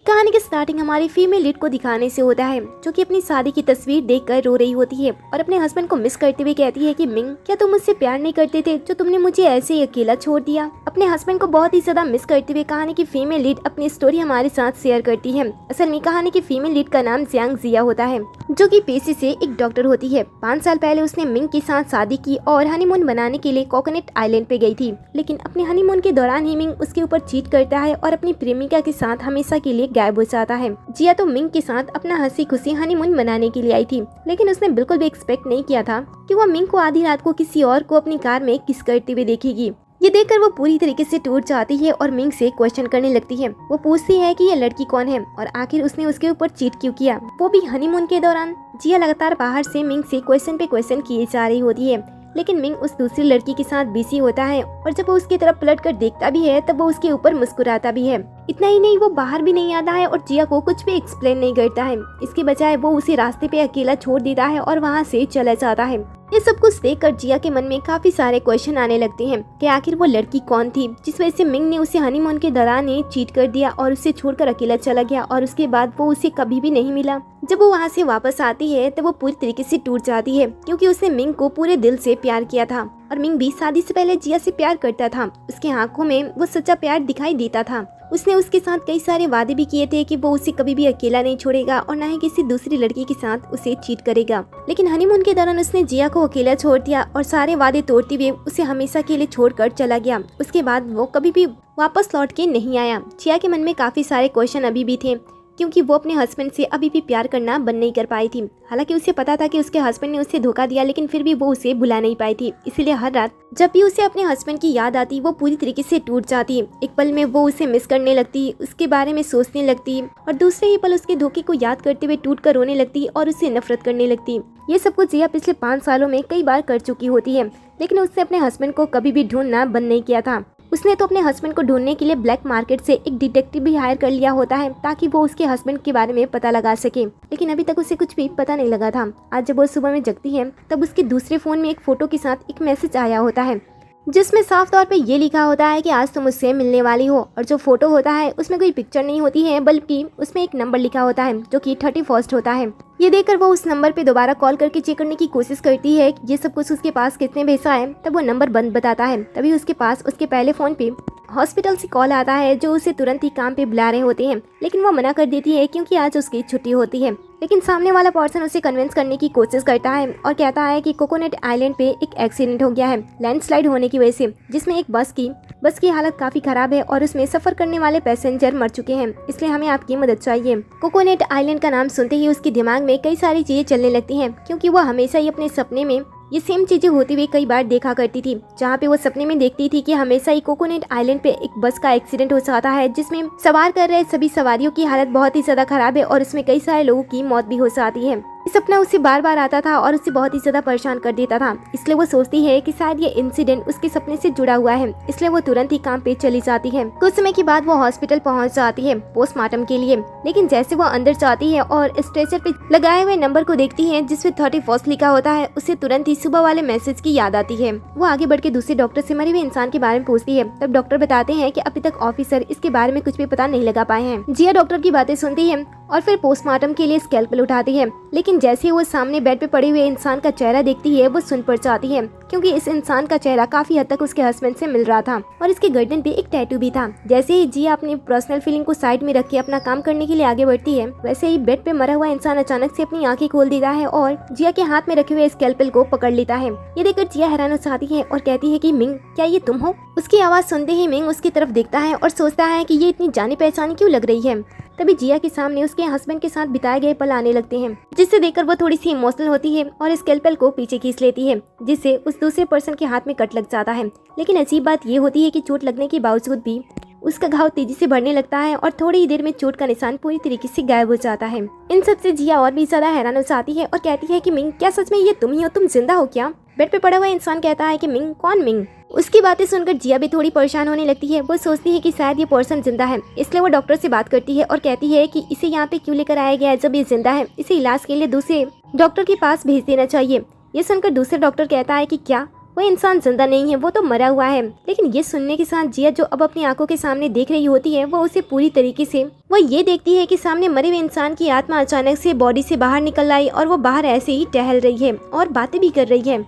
कहानी की स्टार्टिंग हमारी फीमेल लीड को दिखाने से होता है, जो कि अपनी शादी की तस्वीर देखकर रो रही होती है और अपने हस्बैंड को मिस करते हुए कहती है कि मिंग, क्या तुम मुझसे प्यार नहीं करते थे जो तुमने मुझे ऐसे ही अकेला छोड़ दिया। अपने हस्बैंड को बहुत ही ज्यादा मिस करते हुए कहानी की फीमेल लीड अपनी स्टोरी हमारे साथ शेयर करती है। असल में कहानी की फीमेल लीड का नाम जियांग जिया होता है, जो कि पेशे से एक डॉक्टर होती है। 5 साल पहले उसने मिंग के साथ शादी की और हनीमून बनाने के लिए कोकोनट आइलैंड पे गई थी, लेकिन अपने हनीमून के दौरान ही मिंग उसके ऊपर चीट करता है और अपनी प्रेमिका के साथ हमेशा के लिए गायब हो जाता है। जिया तो मिंग के साथ अपना हंसी खुशी हनीमून मनाने के लिए आई थी, लेकिन उसने बिल्कुल भी एक्सपेक्ट नहीं किया था कि वो मिंग को आधी रात को किसी और को अपनी कार में किस करते हुए देखेगी। ये देखकर वो पूरी तरीके से टूट जाती है और मिंग से क्वेश्चन करने लगती है। वो पूछती है कि ये लड़की कौन है और आखिर उसने उसके ऊपर चीट क्यों किया, वो भी हनीमून के दौरान। जिया लगातार बाहर से मिंग से क्वेश्चन पे क्वेश्चन किए जा रही होती है, लेकिन मिंग उस दूसरी लड़की के साथ बिजी होता है और जब वो उसकी तरफ पलट कर देखता भी है तब वो उसके ऊपर मुस्कुराता भी है। इतना ही नहीं, वो बाहर भी नहीं आता है और जिया को कुछ भी एक्सप्लेन नहीं करता है। इसके बजाय वो उसे रास्ते पे अकेला छोड़ देता है और वहाँ से चला जाता है। ये सब कुछ देखकर जिया के मन में काफी सारे क्वेश्चन आने लगते हैं कि आखिर वो लड़की कौन थी जिस वजह से मिंग ने उसे हनीमून के दौरान ही चीट कर दिया और उसे छोड़कर अकेला चला गया और उसके बाद वो उसे कभी भी नहीं मिला। जब वो वहाँ से वापस आती है तब वो पूरी तरीके से टूट जाती है, क्योंकि उसने मिंग को पूरे दिल से प्यार किया था और मिंग भी शादी से पहले जिया से प्यार करता था। उसकी आंखों में वो सच्चा प्यार दिखाई देता था। उसने उसके साथ कई सारे वादे भी किए थे कि वो उसे कभी भी अकेला नहीं छोड़ेगा और न ही किसी दूसरी लड़की के साथ उसे चीट करेगा। लेकिन हनीमून के दौरान उसने जिया को अकेला छोड़ दिया और सारे वादे तोड़ते हुए उसे हमेशा के लिए छोड़कर चला गया। उसके बाद वो कभी भी वापस लौट के नहीं आया। जिया के मन में काफी सारे क्वेश्चन अभी भी थे, क्योंकि वो अपने हस्बैंड से अभी भी प्यार करना बंद नहीं कर पाई थी। हालांकि उसे पता था कि उसके हस्बैंड ने उसे धोखा दिया, लेकिन फिर भी वो उसे भुला नहीं पाई थी। इसीलिए हर रात जब भी उसे अपने हस्बैंड की याद आती वो पूरी तरीके से टूट जाती। एक पल में वो उसे मिस करने लगती, उसके बारे में सोचने लगती और दूसरे ही पल उसके धोखे को याद करते हुए टूट कर रोने लगती और उसे नफरत करने लगती। ये सब कुछ जिया पिछले 5 सालों में कई बार कर चुकी होती है, लेकिन उसने अपने हस्बैंड को कभी भी ढूंढना बंद नहीं किया था। उसने तो अपने हस्बैंड को ढूंढने के लिए ब्लैक मार्केट से एक डिटेक्टिव भी हायर कर लिया होता है, ताकि वो उसके हस्बैंड के बारे में पता लगा सके, लेकिन अभी तक उसे कुछ भी पता नहीं लगा था। आज जब वो सुबह में जगती है तब उसके दूसरे फोन में एक फोटो के साथ एक मैसेज आया होता है, जिसमें साफ तौर पे ये लिखा होता है कि आज तुम मुझसे मिलने वाली हो। और जो फोटो होता है उसमें कोई पिक्चर नहीं होती है, बल्कि उसमें एक नंबर लिखा होता है जो कि 31 होता है। ये देखकर वो उस नंबर पे दोबारा कॉल करके चेक करने की कोशिश करती है कि ये सब कुछ उसके पास कितने पैसा है। तब वो नंबर बंद बताता है। तभी उसके पास उसके पहले फोन पे हॉस्पिटल से कॉल आता है, जो उसे तुरंत ही काम पे बुला रहे होते हैं, लेकिन वो मना कर देती है क्योंकि आज उसकी छुट्टी होती है। लेकिन सामने वाला पर्सन उसे कन्विंस करने की कोशिश करता है और कहता है कि कोकोनट आइलैंड पे एक एक्सीडेंट हो गया है लैंडस्लाइड होने की वजह से, जिसमें एक बस की हालत काफी खराब है और उसमें सफर करने वाले पैसेंजर मर चुके हैं, इसलिए हमें आपकी मदद चाहिए। कोकोनट आइलैंड का नाम सुनते ही उसके दिमाग में कई सारी चीजें चलने लगती हैं, क्योंकि वो हमेशा ही अपने सपने में ये सेम चीजें होती हुई कई बार देखा करती थी, जहाँ पे वो सपने में देखती थी कि हमेशा ही कोकोनट आइलैंड पे एक बस का एक्सीडेंट हो जाता है, जिसमें सवार कर रहे सभी सवारियों की हालत बहुत ही ज्यादा खराब है और उसमें कई सारे लोगों की मौत भी हो जाती है। ये सपना उसे बार बार आता था और उसे बहुत ही ज्यादा परेशान कर देता था। इसलिए वो सोचती है कि शायद ये इंसिडेंट उसके सपने से जुड़ा हुआ है, इसलिए वो तुरंत ही काम पे चली जाती है। कुछ समय के बाद वो हॉस्पिटल पहुंच जाती है पोस्टमार्टम के लिए, लेकिन जैसे वो अंदर जाती है और स्ट्रेचर पे लगाए हुए नंबर को देखती है जिसमें 31 लिखा होता है, उसे तुरंत ही सुबह वाले मैसेज की याद आती है। वो आगे बढ़ के दूसरे डॉक्टर से मरे हुए इंसान के बारे में पूछती है। तब डॉक्टर बताते हैं कि अभी तक ऑफिसर इसके बारे में कुछ भी पता नहीं लगा पाए हैं। जिया डॉक्टर की बातें सुनती है और फिर पोस्टमार्टम के लिए स्कैल्पेल उठाती है, लेकिन जैसे वो सामने बेड पे पड़े हुए इंसान का चेहरा देखती है वो सुन पड़ जाती है, क्योंकि इस इंसान का चेहरा काफी हद तक उसके हस्बैंड से मिल रहा था और इसके गर्दन पे एक टैटू भी था। जैसे ही जिया अपनी पर्सनल फीलिंग को साइड में रख के अपना काम करने के लिए आगे बढ़ती है, वैसे ही बेड पे मरा हुआ इंसान अचानक से अपनी आंखें खोल देता है और जिया के हाथ में रखे हुए स्कैल्पेल को पकड़ लेता है। ये देखकर जिया हैरान हो जाती है और कहती है कि मिंग, क्या ये तुम हो? उसकी आवाज सुनते ही मिंग उसकी तरफ देखता है और सोचता है कि ये इतनी जानी पहचानी क्यों लग रही है। तभी जिया के सामने उसके हस्बैंड के साथ बिताए गए पल आने लगते हैं, जिससे देखकर वो थोड़ी सी इमोशनल होती है और स्कैल्पेल को पीछे खींच लेती है, जिससे उस दूसरे पर्सन के हाथ में कट लग जाता है। लेकिन अजीब बात ये होती है कि चोट लगने के बावजूद भी उसका घाव तेजी से बढ़ने लगता है और थोड़ी ही देर में चोट का निशान पूरी तरीके से गायब हो जाता है। इन सब से जिया और भी ज्यादा हैरान हो जाती है और कहती है कि मिंग, क्या सच में ये तुम ही हो? तुम जिंदा हो क्या? बेड पे पड़ा हुआ इंसान कहता है कि मिंग, कौन मिंग? उसकी बातें सुनकर जिया भी थोड़ी परेशान होने लगती है। वो सोचती है कि शायद ये पर्सन जिंदा है, इसलिए वो डॉक्टर से बात करती है और कहती है कि इसे यहाँ पे क्यों लेकर आया गया है जब ये जिंदा है, इसे इलाज के लिए दूसरे डॉक्टर के पास भेज देना चाहिए। ये सुनकर दूसरे डॉक्टर कहता है कि क्या वो इंसान जिंदा नहीं है, वो तो मरा हुआ है। लेकिन ये सुनने के साथ जिया जो अब अपनी आंखों के सामने देख रही होती है, वो उसे पूरी तरीके से वो ये देखती है कि सामने मरे हुए इंसान की आत्मा अचानक से बॉडी से बाहर निकल आई और वो बाहर ऐसे ही टहल रही है और बातें भी कर रही है।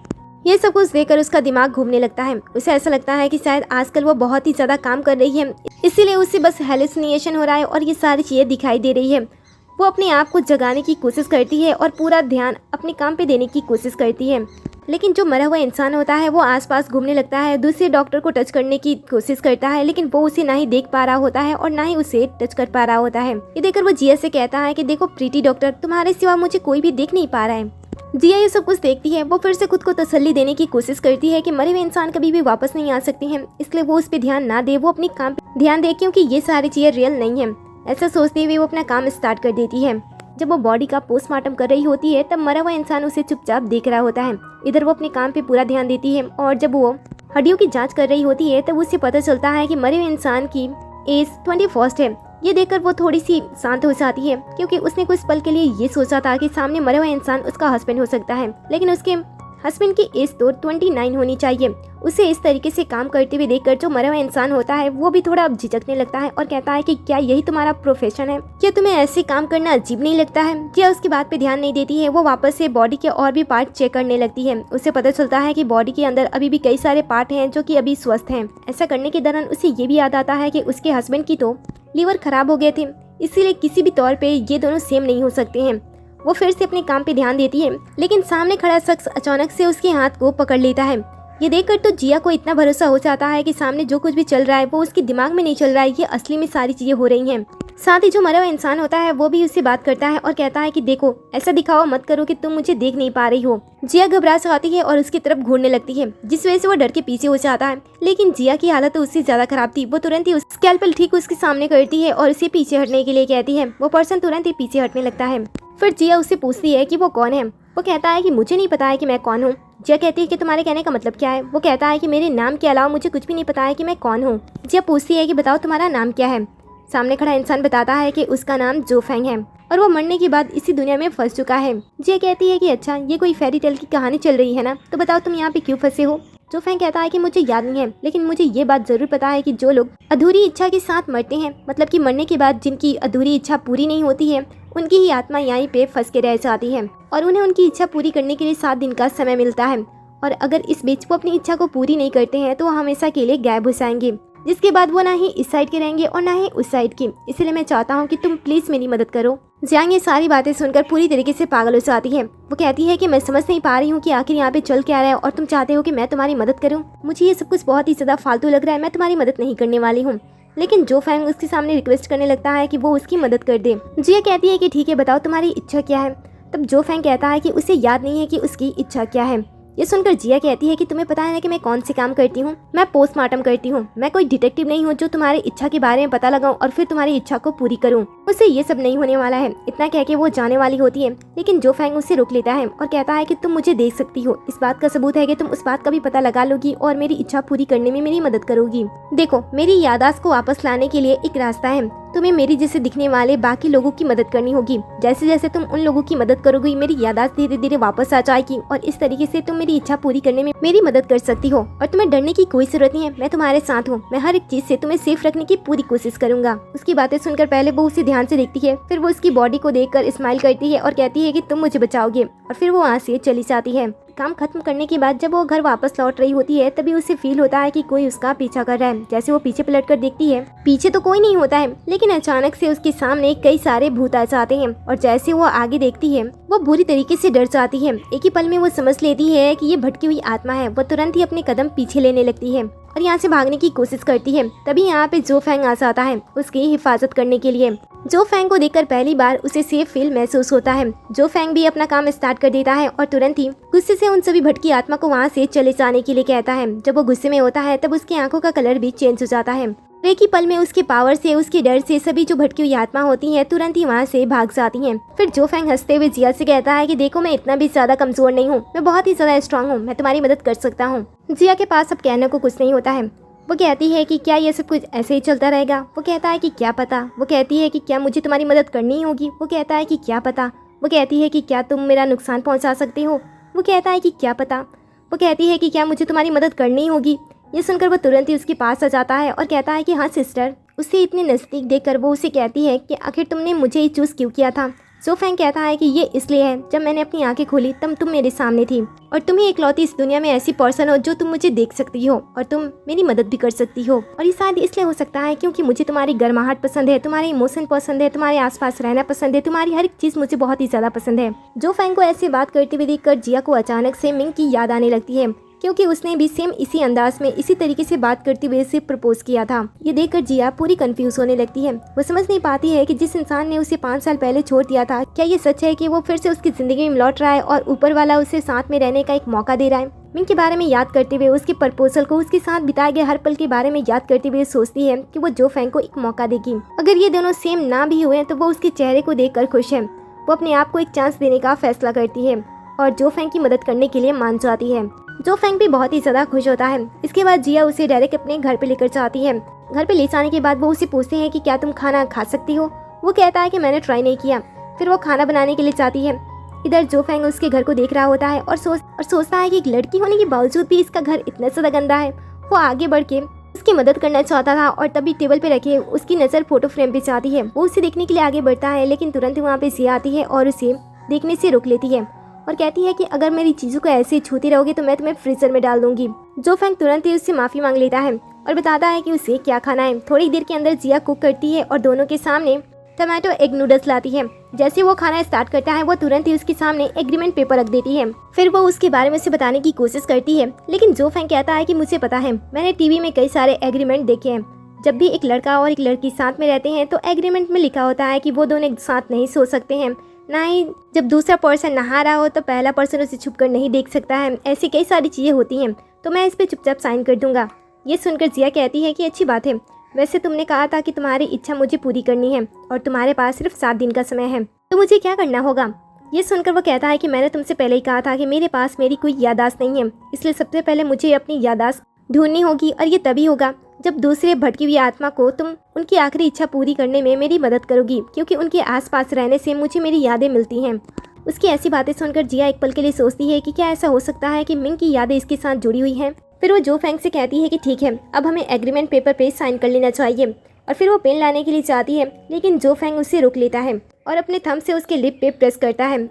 ये सब कुछ देखकर उसका दिमाग घूमने लगता है। उसे ऐसा लगता है कि शायद आजकल वो बहुत ही ज्यादा काम कर रही है, इसीलिए उसे बस हेलुसिनेशन हो रहा है और ये सारी चीजें दिखाई दे रही है। वो अपने आप को जगाने की कोशिश करती है और पूरा ध्यान अपने काम पे देने की कोशिश करती है। लेकिन जो मरा हुआ इंसान होता है वो आसपास घूमने लगता है, दूसरे डॉक्टर को टच करने की कोशिश करता है, लेकिन वो उसे ना ही देख पा रहा होता है और ना ही उसे टच कर पा रहा होता है। ये देखकर वो जिया से कहता है कि देखो प्रीति डॉक्टर, तुम्हारे सिवा मुझे कोई भी देख नहीं पा रहा है। जिया ये सब कुछ देखती है। वो फिर से खुद को तसल्ली देने की कोशिश करती है कि मरे हुए इंसान कभी भी वापस नहीं आ सकते हैं, इसलिए वो उस पर ध्यान ना दे, वो अपने काम पे ध्यान दे, क्योंकि ये सारी चीजें रियल नहीं है। ऐसा सोचते हुए वो अपना काम स्टार्ट कर देती है। जब वो बॉडी का पोस्टमार्टम कर रही होती है तब मरा हुआ इंसान उसे चुपचाप देख रहा होता है। इधर वो अपने काम पे पूरा ध्यान देती है और जब वो हड्डियों की जांच कर रही होती है तब उसे पता चलता है कि मरे हुए इंसान की एज 21 है। ये देखकर वो थोड़ी सी शांत हो जाती है, क्योंकि उसने कुछ पल के लिए ये सोचा था कि सामने मरा हुआ इंसान उसका हस्बैंड हो सकता है, लेकिन उसके हस्बैंड की एज तो 29 होनी चाहिए। उसे इस तरीके से काम करते हुए देखकर जो मरा हुआ इंसान होता है वो भी थोड़ा झिझकने लगता है और कहता है कि क्या यही तुम्हारा प्रोफेशन है? क्या तुम्हें ऐसे काम करना अजीब नहीं लगता है? जिया उसकी बात पे ध्यान नहीं देती है। वो वापस से बॉडी के और भी पार्ट चेक करने लगती है। उसे पता चलता है कि बॉडी के अंदर अभी भी कई सारे पार्ट हैं जो कि अभी स्वस्थ हैं। ऐसा करने के दौरान उसे ये भी याद आता है कि उसके हस्बैंड की तो लीवर खराब हो गए थे, इसीलिए किसी भी तौर पे ये दोनों सेम नहीं हो सकते हैं। वो फिर से अपने काम पे ध्यान देती है, लेकिन सामने खड़ा शख्स अचानक से उसके हाथ को पकड़ लेता है। ये देखकर तो जिया को इतना भरोसा हो जाता है कि सामने जो कुछ भी चल रहा है वो उसके दिमाग में नहीं चल रहा है, ये असली में सारी चीजें हो रही हैं। साथ ही जो मरा हुआ इंसान होता है वो भी उससे बात करता है और कहता है कि देखो, ऐसा दिखावा मत करो कि तुम मुझे देख नहीं पा रही हो। जिया घबरा जाती है और उसकी तरफ घूरने लगती है, जिस वजह से वो डर के पीछे हो जाता है। लेकिन जिया की हालत तो उससे ज्यादा खराब थी। वो तुरंत ही स्कैल्पेल ठीक उसके सामने करती है और उसे पीछे हटने के लिए कहती है। वो पर्सन तुरंत ही पीछे हटने लगता है। फिर जिया उससे पूछती है कि वो कौन है। वो कहता है कि मुझे नहीं पता है कि मैं कौन हूँ। जिया कहती है कि तुम्हारे कहने का मतलब क्या है? वो कहता है कि मेरे नाम के अलावा मुझे कुछ भी नहीं पता है कि मैं कौन हूँ। जिया पूछती है कि बताओ तुम्हारा नाम क्या है? सामने खड़ा इंसान बताता है कि उसका नाम जो फेंग है और वो मरने के बाद इसी दुनिया में फंस चुका है। जिया कहती है कि अच्छा, ये कोई फेरी टेल की कहानी चल रही है ना, तो बताओ तुम यहाँ पे क्यों फंसे हो? जो फेंग कहता है कि मुझे याद नहीं है, लेकिन मुझे ये बात जरूर पता है कि जो लोग अधूरी इच्छा के साथ मरते हैं, मतलब कि मरने के बाद जिनकी अधूरी इच्छा पूरी नहीं होती है, उनकी ही आत्मा यहीं पे फंस के रह जाती है और उन्हें उनकी इच्छा पूरी करने के लिए 7 दिन का समय मिलता है। और अगर इस बीच वो अपनी इच्छा को पूरी नहीं करते हैं तो वो हमेशा के लिए गायब हो जाएंगे, जिसके बाद वो ना ही इस साइड के रहेंगे और ना ही उस साइड की। इसलिए मैं चाहता हूँ कि तुम प्लीज मेरी मदद करो। जियांग ये सारी बातें सुनकर पूरी तरीके से पागल हो जाती है। वो कहती है कि मैं समझ नहीं पा रही हूँ कि आखिर यहाँ पे चल क्या रहा है और तुम चाहते हो कि मैं तुम्हारी मदद करूँ। मुझे ये सब कुछ बहुत ही ज्यादा फालतू लग रहा है, मैं तुम्हारी मदद नहीं करने वाली हूँ। लेकिन जो फैंग उसके सामने रिक्वेस्ट करने लगता है कि वो उसकी मदद कर दे। जिया कहती है कि ठीक है, बताओ तुम्हारी इच्छा क्या है। तब जो फैंग कहता है कि उसे याद नहीं है कि उसकी इच्छा क्या है। ये सुनकर जिया कहती है कि तुम्हें पता है ना कि मैं कौन से काम करती हूँ? मैं पोस्टमार्टम करती हूँ। मैं कोई डिटेक्टिव नहीं हूँ जो तुम्हारी इच्छा के बारे में पता लगाऊं और फिर तुम्हारी इच्छा को पूरी करूँ। उससे ये सब नहीं होने वाला है। इतना कह के वो जाने वाली होती है, लेकिन जो फैंग उसे रोक लेता है और कहता है कि तुम मुझे देख सकती हो। इस बात का सबूत है कि तुम उस बात का भी पता लगा लोगी और मेरी इच्छा पूरी करने में मेरी मदद करोगी। देखो, मेरी याददाश्त को वापस लाने के लिए एक रास्ता है। तुम्हें मेरी जैसे दिखने वाले बाकी लोगों की मदद करनी होगी। जैसे जैसे तुम उन लोगों की मदद करोगी, मेरी याददाश्त धीरे धीरे वापस आ जाएगी और इस तरीके से तुम मेरी इच्छा पूरी करने में मेरी मदद कर सकती हो। और तुम्हें डरने की कोई जरूरत नहीं है, मैं तुम्हारे साथ हूँ। मैं हर एक चीज से तुम्हें सेफ रखने की पूरी कोशिश करूंगा। उसकी बातें सुनकर पहले वो उसे ध्यान से देखती है, फिर वो उसकी बॉडी को देखकर स्माइल करती है और कहती है कि तुम मुझे बचाओगे, और फिर वो वहाँ से चली जाती है। काम खत्म करने के बाद जब वो घर वापस लौट रही होती है तभी उसे फील होता है कि कोई उसका पीछा कर रहा है। जैसे वो पीछे पलट कर देखती है, पीछे तो कोई नहीं होता है, लेकिन अचानक से उसके सामने कई सारे भूत आ जाते हैं और जैसे वो आगे देखती है वो बुरी तरीके से डर जाती है। एक ही पल में वो समझ लेती है कि ये भटकी हुई आत्मा है। वो तुरंत ही अपने कदम पीछे लेने लगती है और यहाँ से भागने की कोशिश करती है। तभी यहाँ पे जो फैंग आ जाता है उसकी हिफाजत करने के लिए। जो फैंग को देखकर पहली बार उसे सेफ फील महसूस होता है। जो फैंग भी अपना काम स्टार्ट कर देता है और तुरंत ही गुस्से से उन सभी भटकी आत्मा को वहाँ से चले जाने के लिए कहता है। जब वो गुस्से में होता है तब उसकी आंखों का कलर भी चेंज हो जाता है। एक ही पल में उसके पावर से, उसके डर से सभी जो भटकी हुई आत्मा होती है तुरंत ही वहाँ से भाग जाती हैं। फिर जो फैंग हंसते हुए जिया से कहता है कि देखो, मैं इतना भी ज्यादा कमजोर नहीं हूँ, मैं बहुत ही ज्यादा स्ट्रांग हूँ, मैं तुम्हारी मदद कर सकता हूँ। जिया के पास अब कहने को कुछ नहीं होता है। वो कहती है कि क्या ये सब कुछ ऐसे ही चलता रहेगा? वो कहता है कि क्या पता। वो कहती है कि क्या मुझे तुम्हारी मदद करनी होगी? वो कहता है कि क्या पता। वो कहती है कि क्या तुम मेरा नुकसान पहुंचा सकते हो? वो कहता है कि क्या पता। वो कहती है कि क्या मुझे तुम्हारी मदद करनी होगी। ये सुनकर वो तुरंत ही उसके पास आ जाता है और कहता है कि हाँ सिस्टर। उसे इतने नज़दीक देखकर वो उसे कहती है कि आखिर तुमने मुझे ही चूज़ क्यों किया था। जो फैंग कहता है कि ये इसलिए है, जब मैंने अपनी आंखें खोली तब तुम मेरे सामने थी और तुम ही इकलौती इस दुनिया में ऐसी पर्सन हो जो तुम मुझे देख सकती हो और तुम मेरी मदद भी कर सकती हो। और ये शायद इसलिए हो सकता है क्योंकि मुझे तुम्हारी गर्माहट पसंद है, तुम्हारे इमोशन पसंद है, तुम्हारे आसपास रहना पसंद है, तुम्हारी हर एक चीज़ मुझे बहुत ही ज़्यादा पसंद है। जो फैंग को ऐसी बात करते हुए देखकर जिया को अचानक से मिंग की याद आने लगती है, क्योंकि उसने भी सेम इसी अंदाज में इसी तरीके से बात करते हुए उसे प्रपोज किया था। ये देखकर जिया पूरी कंफ्यूज होने लगती है। वो समझ नहीं पाती है कि जिस इंसान ने उसे 5 साल पहले छोड़ दिया था, क्या ये सच है कि वो फिर से उसकी जिंदगी में लौट रहा है और ऊपर वाला उसे साथ में रहने का एक मौका दे रहा है। मिंग के बारे में याद करते हुए, उसके प्रपोजल को, उसके साथ बिताए गए हर पल के बारे में याद करते हुए सोचती है कि वो जो फैंग को एक मौका देगी। अगर ये दोनों सेम ना भी हुए तो वो उसके चेहरे को देखकर खुश है। वो अपने आप को एक चांस देने का फैसला करती है और जो फैंग की मदद करने के लिए मान जाती है। जो फैंग भी बहुत ही ज़्यादा खुश होता है। इसके बाद जिया उसे डायरेक्ट अपने घर पे लेकर जाती है। घर पे ले जाने के बाद वो उसे पूछते हैं कि क्या तुम खाना खा सकती हो। वो कहता है कि मैंने ट्राई नहीं किया। फिर वो खाना बनाने के लिए जाती है। इधर जो फैंग उसके घर को देख रहा होता है और सोचता है कि एक लड़की होने के बावजूद भी इसका घर इतना ज़्यादा गंदा है। वो आगे बढ़ के उसकी मदद करना चाहता था और तभी टेबल पे रखे उसकी नज़र फोटो फ्रेम पे जाती है। वो उसे देखने के लिए आगे बढ़ता है, लेकिन तुरंत वहाँ पे जिया आती है और उसे देखने से रोक लेती है और कहती है कि अगर मेरी चीज़ों को ऐसे छूती रहोगे तो मैं तुम्हें फ्रीजर में डाल दूंगी। जो फैंग तुरंत ही उससे माफ़ी मांग लेता है और बताता है कि उसे क्या खाना है। थोड़ी देर के अंदर जिया कुक करती है और दोनों के सामने टमाटो एग नूडल्स लाती है। जैसे वो खाना स्टार्ट करता है, वो तुरंत ही उसके सामने एग्रीमेंट पेपर रख देती है। फिर वो उसके बारे में उसे बताने की कोशिश करती है, लेकिन जो फैंग कहता है कि मुझे पता है, मैंने टीवी में कई सारे एग्रीमेंट देखे हैं। जब भी एक लड़का और एक लड़की साथ में रहते हैं तो एग्रीमेंट में लिखा होता है कि वो दोनों एक साथ नहीं सो सकते हैं, ना ही जब दूसरा पर्सन नहा रहा हो तो पहला पर्सन उसे छुपकर नहीं देख सकता है। ऐसी कई सारी चीज़ें होती हैं, तो मैं इस पे चुपचाप साइन कर दूंगा। ये सुनकर जिया कहती है कि अच्छी बात है, वैसे तुमने कहा था कि तुम्हारी इच्छा मुझे पूरी करनी है और तुम्हारे पास सिर्फ 7 दिन का समय है, तो मुझे क्या करना होगा। ये सुनकर वो कहता है कि मैंने तुमसे पहले ही कहा था कि मेरे पास मेरी कोई याददाश्त नहीं है, इसलिए सबसे पहले मुझे अपनी याददाश्त ढूंढनी होगी और ये तभी होगा जब दूसरे भटकी हुई आत्मा को तुम उनकी आखिरी इच्छा पूरी करने में मेरी मदद करोगी, क्योंकि उनके आसपास रहने से मुझे मेरी यादें मिलती हैं। उसकी ऐसी बातें सुनकर जिया एक पल के लिए सोचती है कि क्या ऐसा हो सकता है कि मिंग की यादें इसके साथ जुड़ी हुई हैं। फिर वो जो फैंग से कहती है कि ठीक है, अब हमें एग्रीमेंट पेपर पे साइन कर लेना चाहिए, और फिर वो पेन लाने के लिए जाती है, लेकिन जो फैंग उसे रोक लेता है और अपने थंब से उसके लिप पे प्रेस करता है,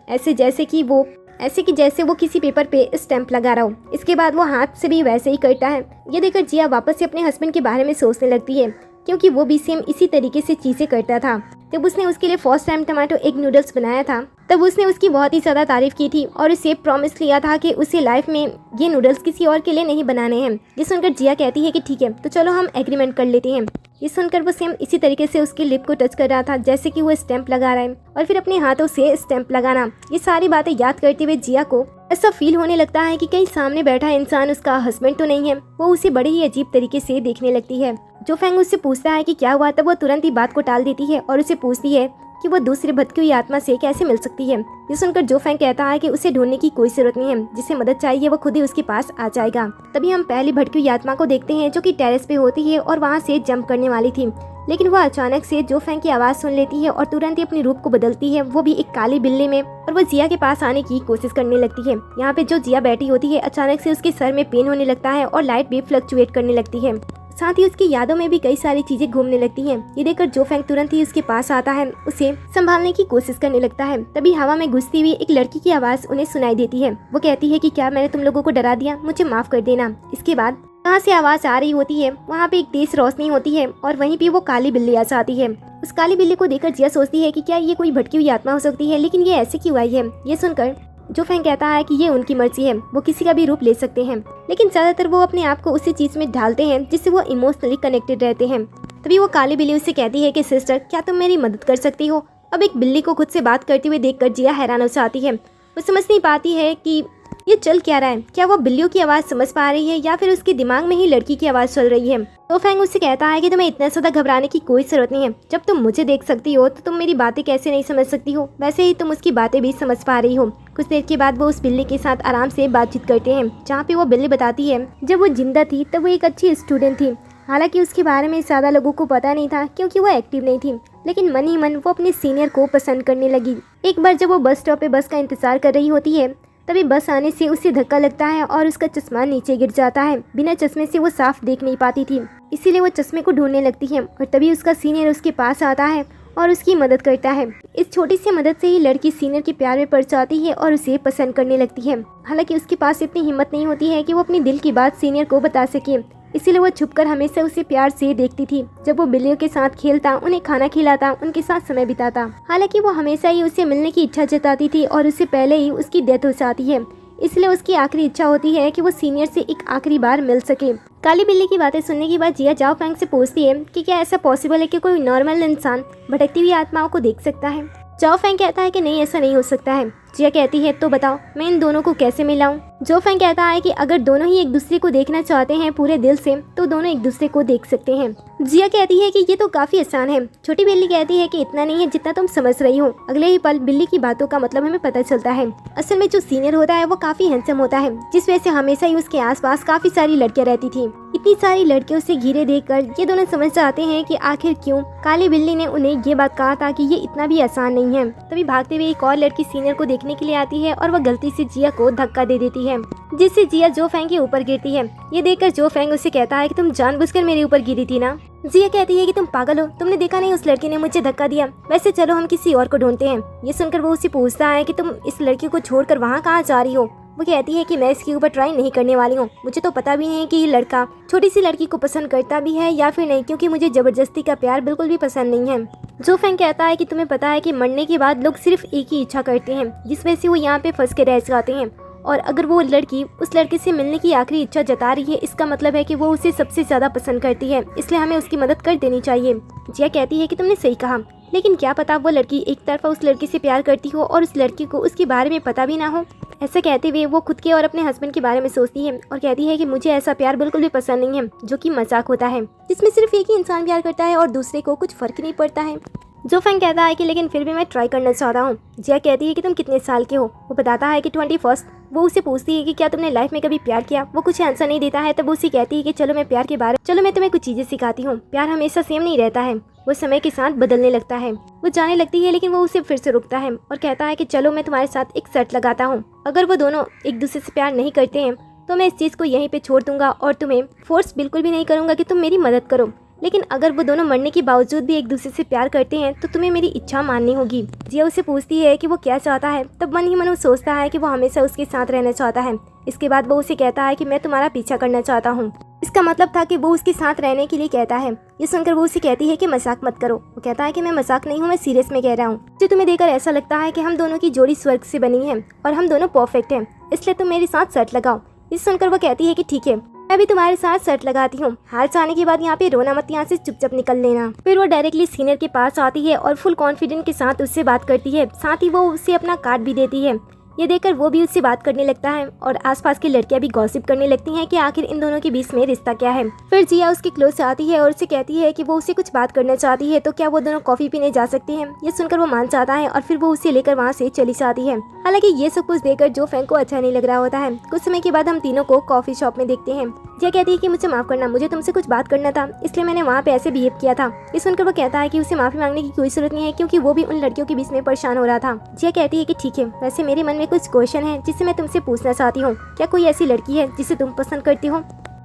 ऐसे जैसे वो किसी पेपर पे स्टैंप लगा रहा हो। इसके बाद वो हाथ से भी वैसे ही करता है। ये देखकर जिया वापस से अपने हस्बैंड के बारे में सोचने लगती है, क्योंकि वो भी सेम इसी तरीके से चीज़ें करता था। जब उसने उसके लिए first time tomato egg noodles बनाया था, तब उसने उसकी बहुत ही ज़्यादा तारीफ की थी और उसे प्रॉमिस लिया था कि उसे लाइफ में ये नूडल्स किसी और के लिए नहीं बनाने हैं। ये सुनकर जिया कहती है कि ठीक है, तो चलो हम एग्रीमेंट कर लेते हैं। ये सुनकर वो सेम इसी तरीके से उसके लिप को टच कर रहा था जैसे कि वो स्टैंप लगा रहा है, और फिर अपने हाथों से स्टैंप लगाना। ये सारी बातें याद करते हुए जिया को ऐसा फील होने लगता है कि कहीं सामने बैठा इंसान उसका हस्बैंड तो नहीं है। वो उसे बड़े ही अजीब तरीके से देखने लगती है। जो फैंग उससे पूछता है कि क्या हुआ, तब वो तुरंत ही बात को टाल देती है और उसे पूछती है कि वो दूसरे भटकी हुई आत्मा से कैसे मिल सकती है। ये सुनकर जो फैंग कहता है कि उसे ढूंढने की कोई जरूरत नहीं है, जिसे मदद चाहिए वो खुद ही उसके पास आ जाएगा। तभी हम पहली भटकी हुई आत्मा को देखते हैं जो कि टेरेस पे होती है और वहाँ से जंप करने वाली थी, लेकिन वो अचानक से जो फैंग की आवाज़ सुन लेती है और तुरंत ही अपनी रूप को बदलती है, वो भी एक काली बिल्ली में, और वो जिया के पास आने की कोशिश करने लगती है। यहाँ पे जो जिया बैठी होती है, अचानक से उसके सर में पेन होने लगता है और लाइट भी फ्लक्चुएट करने लगती है। साथ ही उसकी यादों में भी कई सारी चीजें घूमने लगती हैं। ये देखकर जो फैंग तुरंत ही उसके पास आता है, उसे संभालने की कोशिश करने लगता है। तभी हवा में घुसती हुई एक लड़की की आवाज़ उन्हें सुनाई देती है। वो कहती है कि क्या मैंने तुम लोगों को डरा दिया, मुझे माफ कर देना। इसके बाद कहाँ से आवाज़ आ रही होती है, वहाँ पे एक तेज रोशनी होती है और वहीं पे वो काली बिल्ली आ जाती है। उस काली बिल्ली को देखकर जिया सोचती है कि क्या ये कोई भटकी हुई आत्मा हो सकती है, लेकिन ये ऐसे क्यों आई है। ये सुनकर जो फैंग कहता है कि ये उनकी मर्जी है, वो किसी का भी रूप ले सकते हैं, लेकिन ज्यादातर वो अपने आप को उसी चीज में ढालते हैं जिससे वो इमोशनली कनेक्टेड रहते हैं। तभी वो काली बिल्ली उससे कहती है कि सिस्टर, क्या तुम मेरी मदद कर सकती हो। अब एक बिल्ली को खुद से बात करते हुए देखकर जिया हैरान हो जाती है। वो समझ नहीं पाती है कि ये चल क्या रहा है, क्या वो बिल्लियों की आवाज़ समझ पा रही है या फिर उसके दिमाग में ही लड़की की आवाज़ चल रही है। तो फैंग उससे कहता है कि तुम्हें इतना ज़्यादा घबराने की कोई ज़रूरत नहीं है, जब तुम मुझे देख सकती हो तो तुम मेरी बातें कैसे नहीं समझ सकती हो, वैसे ही तुम उसकी बातें भी समझ पा रही हो। कुछ देर के बाद वो उस बिल्ली के साथ आराम से बातचीत करते हैं, जहाँ पे वो बिल्ली बताती है जब वो जिंदा थी तब वो एक अच्छी स्टूडेंट थी। हालांकि उसके बारे में ज़्यादा लोगों को पता नहीं था क्योंकि वो एक्टिव नहीं थी, लेकिन मन ही मन वो अपने सीनियर को पसंद करने लगी। एक बार जब वो बस स्टॉप पे बस का इंतजार कर रही होती है, तभी बस आने से उसे धक्का लगता है और उसका चश्मा नीचे गिर जाता है। बिना चश्मे से वो साफ देख नहीं पाती थी, इसीलिए वो चश्मे को ढूंढने लगती है और तभी उसका सीनियर उसके पास आता है और उसकी मदद करता है। इस छोटी सी मदद से ही लड़की सीनियर के प्यार में पड़ जाती है और उसे पसंद करने लगती है। हालांकि उसके पास इतनी हिम्मत नहीं होती है कि वो अपने दिल की बात सीनियर को बता सके, इसीलिए वो छुपकर हमेशा उसे प्यार से देखती थी। जब वो बिल्लियों के साथ खेलता, उन्हें खाना खिलाता, उनके साथ समय बिताता। हालांकि वो हमेशा ही उससे मिलने की इच्छा जताती थी और उससे पहले ही उसकी डेथ हो जाती है, इसलिए उसकी आखिरी इच्छा होती है कि वो सीनियर से एक आखिरी बार मिल सके। काली बिल्ली की बातें सुनने के बाद जिया जाओ फैंग से पूछती है कि क्या ऐसा पॉसिबल है कि कोई नॉर्मल इंसान भटकती हुई आत्माओं को देख सकता है। जाओ फैंग कहता है कि नहीं, ऐसा नहीं हो सकता है। जिया कहती है तो बताओ मैं इन दोनों को कैसे मिलाऊं। जो फैंग कहता है कि अगर दोनों ही एक दूसरे को देखना चाहते हैं पूरे दिल से तो दोनों एक दूसरे को देख सकते हैं। जिया कहती है कि ये तो काफी आसान है। छोटी बिल्ली कहती है कि इतना नहीं है जितना तुम समझ रही हो। अगले ही पल बिल्ली की बातों का मतलब हमें पता चलता है। असल में जो सीनियर होता है वो काफी हैंडसम होता है, जिस वजह से हमेशा ही उसके आसपास काफी सारी लड़कियां रहती थी। इतनी सारी लड़कियों से घिरे देखकर ये दोनों समझ जाते हैं कि आखिर क्यों काली बिल्ली ने उन्हें ये बात कहा था कि ये इतना भी आसान नहीं है। तभी भागते हुए एक और लड़की सीनियर को देखने के लिए आती है और वह गलती से जिया को धक्का दे देती है, जिससे जिया जो फैंग के ऊपर गिरती है। ये देखकर जो फैंग उसे कहता है कि तुम जानबूझकर मेरे ऊपर गिरी थी ना। जिया कहती है कि तुम पागल हो, तुमने देखा नहीं उस लड़की ने मुझे धक्का दिया। वैसे चलो हम किसी और को ढूंढते हैं। ये सुनकर वो उसे पूछता है कि तुम इस लड़की को छोड़कर वहाँ कहाँ जा रही हो। वो कहती है कि मैं इसके ऊपर ट्राई नहीं करने वाली हूँ। मुझे तो पता भी नहीं कि ये लड़का छोटी सी लड़की को पसंद करता भी है या फिर नहीं, क्योंकि मुझे जबरदस्ती का प्यार बिल्कुल भी पसंद नहीं है। जो फैंग कहता है कि तुम्हें पता है कि मरने के बाद लोग सिर्फ एक ही इच्छा करते हैं, जिस वजह से वो यहाँ पे फंस के रह जाते हैं। और अगर वो लड़की उस लड़के से मिलने की आखिरी इच्छा जता रही है, इसका मतलब है कि वो उसे सबसे ज्यादा पसंद करती है, इसलिए हमें उसकी मदद कर देनी चाहिए। जिया कहती है कि तुमने सही कहा, लेकिन क्या पता वो लड़की एक तरफा उस लड़के से प्यार करती हो और उस लड़की को उसके बारे में पता भी ना हो। ऐसा कहते हुए वो खुद के और अपने हस्बैंड के बारे में सोचती है और कहती है कि मुझे ऐसा प्यार बिल्कुल भी पसंद नहीं है जो कि मजाक होता है, जिसमें सिर्फ एक ही इंसान प्यार करता है और दूसरे को कुछ फर्क नहीं पड़ता है। जो फैंग कहता है कि लेकिन फिर भी मैं ट्राई करना चाहता हूँ। जिया कहती है कि तुम कितने साल के हो। वो बताता है कि 21। वो उसे पूछती है कि क्या तुमने लाइफ में कभी प्यार किया। वो कुछ आंसर नहीं देता है, तब वो उसे कहती है कि चलो मैं प्यार के बारे चलो मैं तुम्हें कुछ चीजें सिखाती हूँ। प्यार हमेशा सेम नहीं रहता है, वो समय के साथ बदलने लगता है। वो जाने लगती है, लेकिन वो उसे फिर से रुकता है और कहता है कि चलो मैं तुम्हारे साथ एक शर्त लगाता हूँ। अगर वो दोनों एक दूसरे से प्यार नहीं करते हैं तो मैं इस चीज को यहीं पे छोड़ दूंगा और तुम्हें फोर्स बिल्कुल भी नहीं करूंगा कि तुम मेरी मदद करो। लेकिन अगर वो दोनों मरने के बावजूद भी एक दूसरे से प्यार करते हैं तो तुम्हें मेरी इच्छा माननी होगी। जिया उसे पूछती है कि वो क्या चाहता है, तब मन ही मन वो सोचता है कि वो हमेशा उसके साथ रहना चाहता है। इसके बाद वो उसे कहता है कि मैं तुम्हारा पीछा करना चाहता हूँ। इसका मतलब था कि वो उसके साथ रहने के लिए कहता है। ये सुनकर वो उसे कहती है कि मजाक मत करो। वो कहता है कि मैं मजाक नहीं हूँ, मैं सीरियस में कह रहा हूँ। जो तुम्हें देखकर ऐसा लगता है कि हम दोनों की जोड़ी स्वर्ग से बनी है और हम दोनों परफेक्ट हैं, इसलिए तुम मेरे साथ शर्त लगाओ। इस सुनकर वो कहती है कि ठीक है, मैं भी तुम्हारे साथ शर्त लगाती हूँ। हार जाने के बाद यहाँ पे रोना मत, यहाँ से चुपचाप निकल लेना। फिर वो डायरेक्टली सीनियर के पास आती है और फुल कॉन्फिडेंस के साथ उससे बात करती है। साथ ही वो उसे अपना कार्ड भी देती है। ये देखकर वो भी उससे बात करने लगता है और आसपास की लड़कियां भी गॉसिप करने लगती हैं कि आखिर इन दोनों के बीच में रिश्ता क्या है। फिर जिया उसके क्लोज से आती है और उससे कहती है कि वो उससे कुछ बात करना चाहती है, तो क्या वो दोनों कॉफी पीने जा सकते हैं। ये सुनकर वो मान जाता है और फिर वो उसे लेकर वहाँ से चली जाती है। हालांकि ये सब कुछ देखकर जो फैंग को अच्छा नहीं लग रहा होता है। कुछ समय के बाद हम तीनों को कॉफी शॉप में देखते हैं। जिया कहती है कि मुझे माफ करना, मुझे तुमसे कुछ बात करना था, इसलिए मैंने वहाँ पे ऐसे बिहेव किया था। ये सुनकर वो कहता है कि उसे माफी मांगने की कोई जरूरत नहीं है, क्योंकि वो भी उन लड़कियों के बीच में परेशान हो रहा था। जिया कहती है कि ठीक है, वैसे मेरे मन में कुछ क्वेश्चन है जिससे मैं तुमसे पूछना चाहती हूँ। क्या कोई ऐसी लड़की है जिसे तुम पसंद करती हो।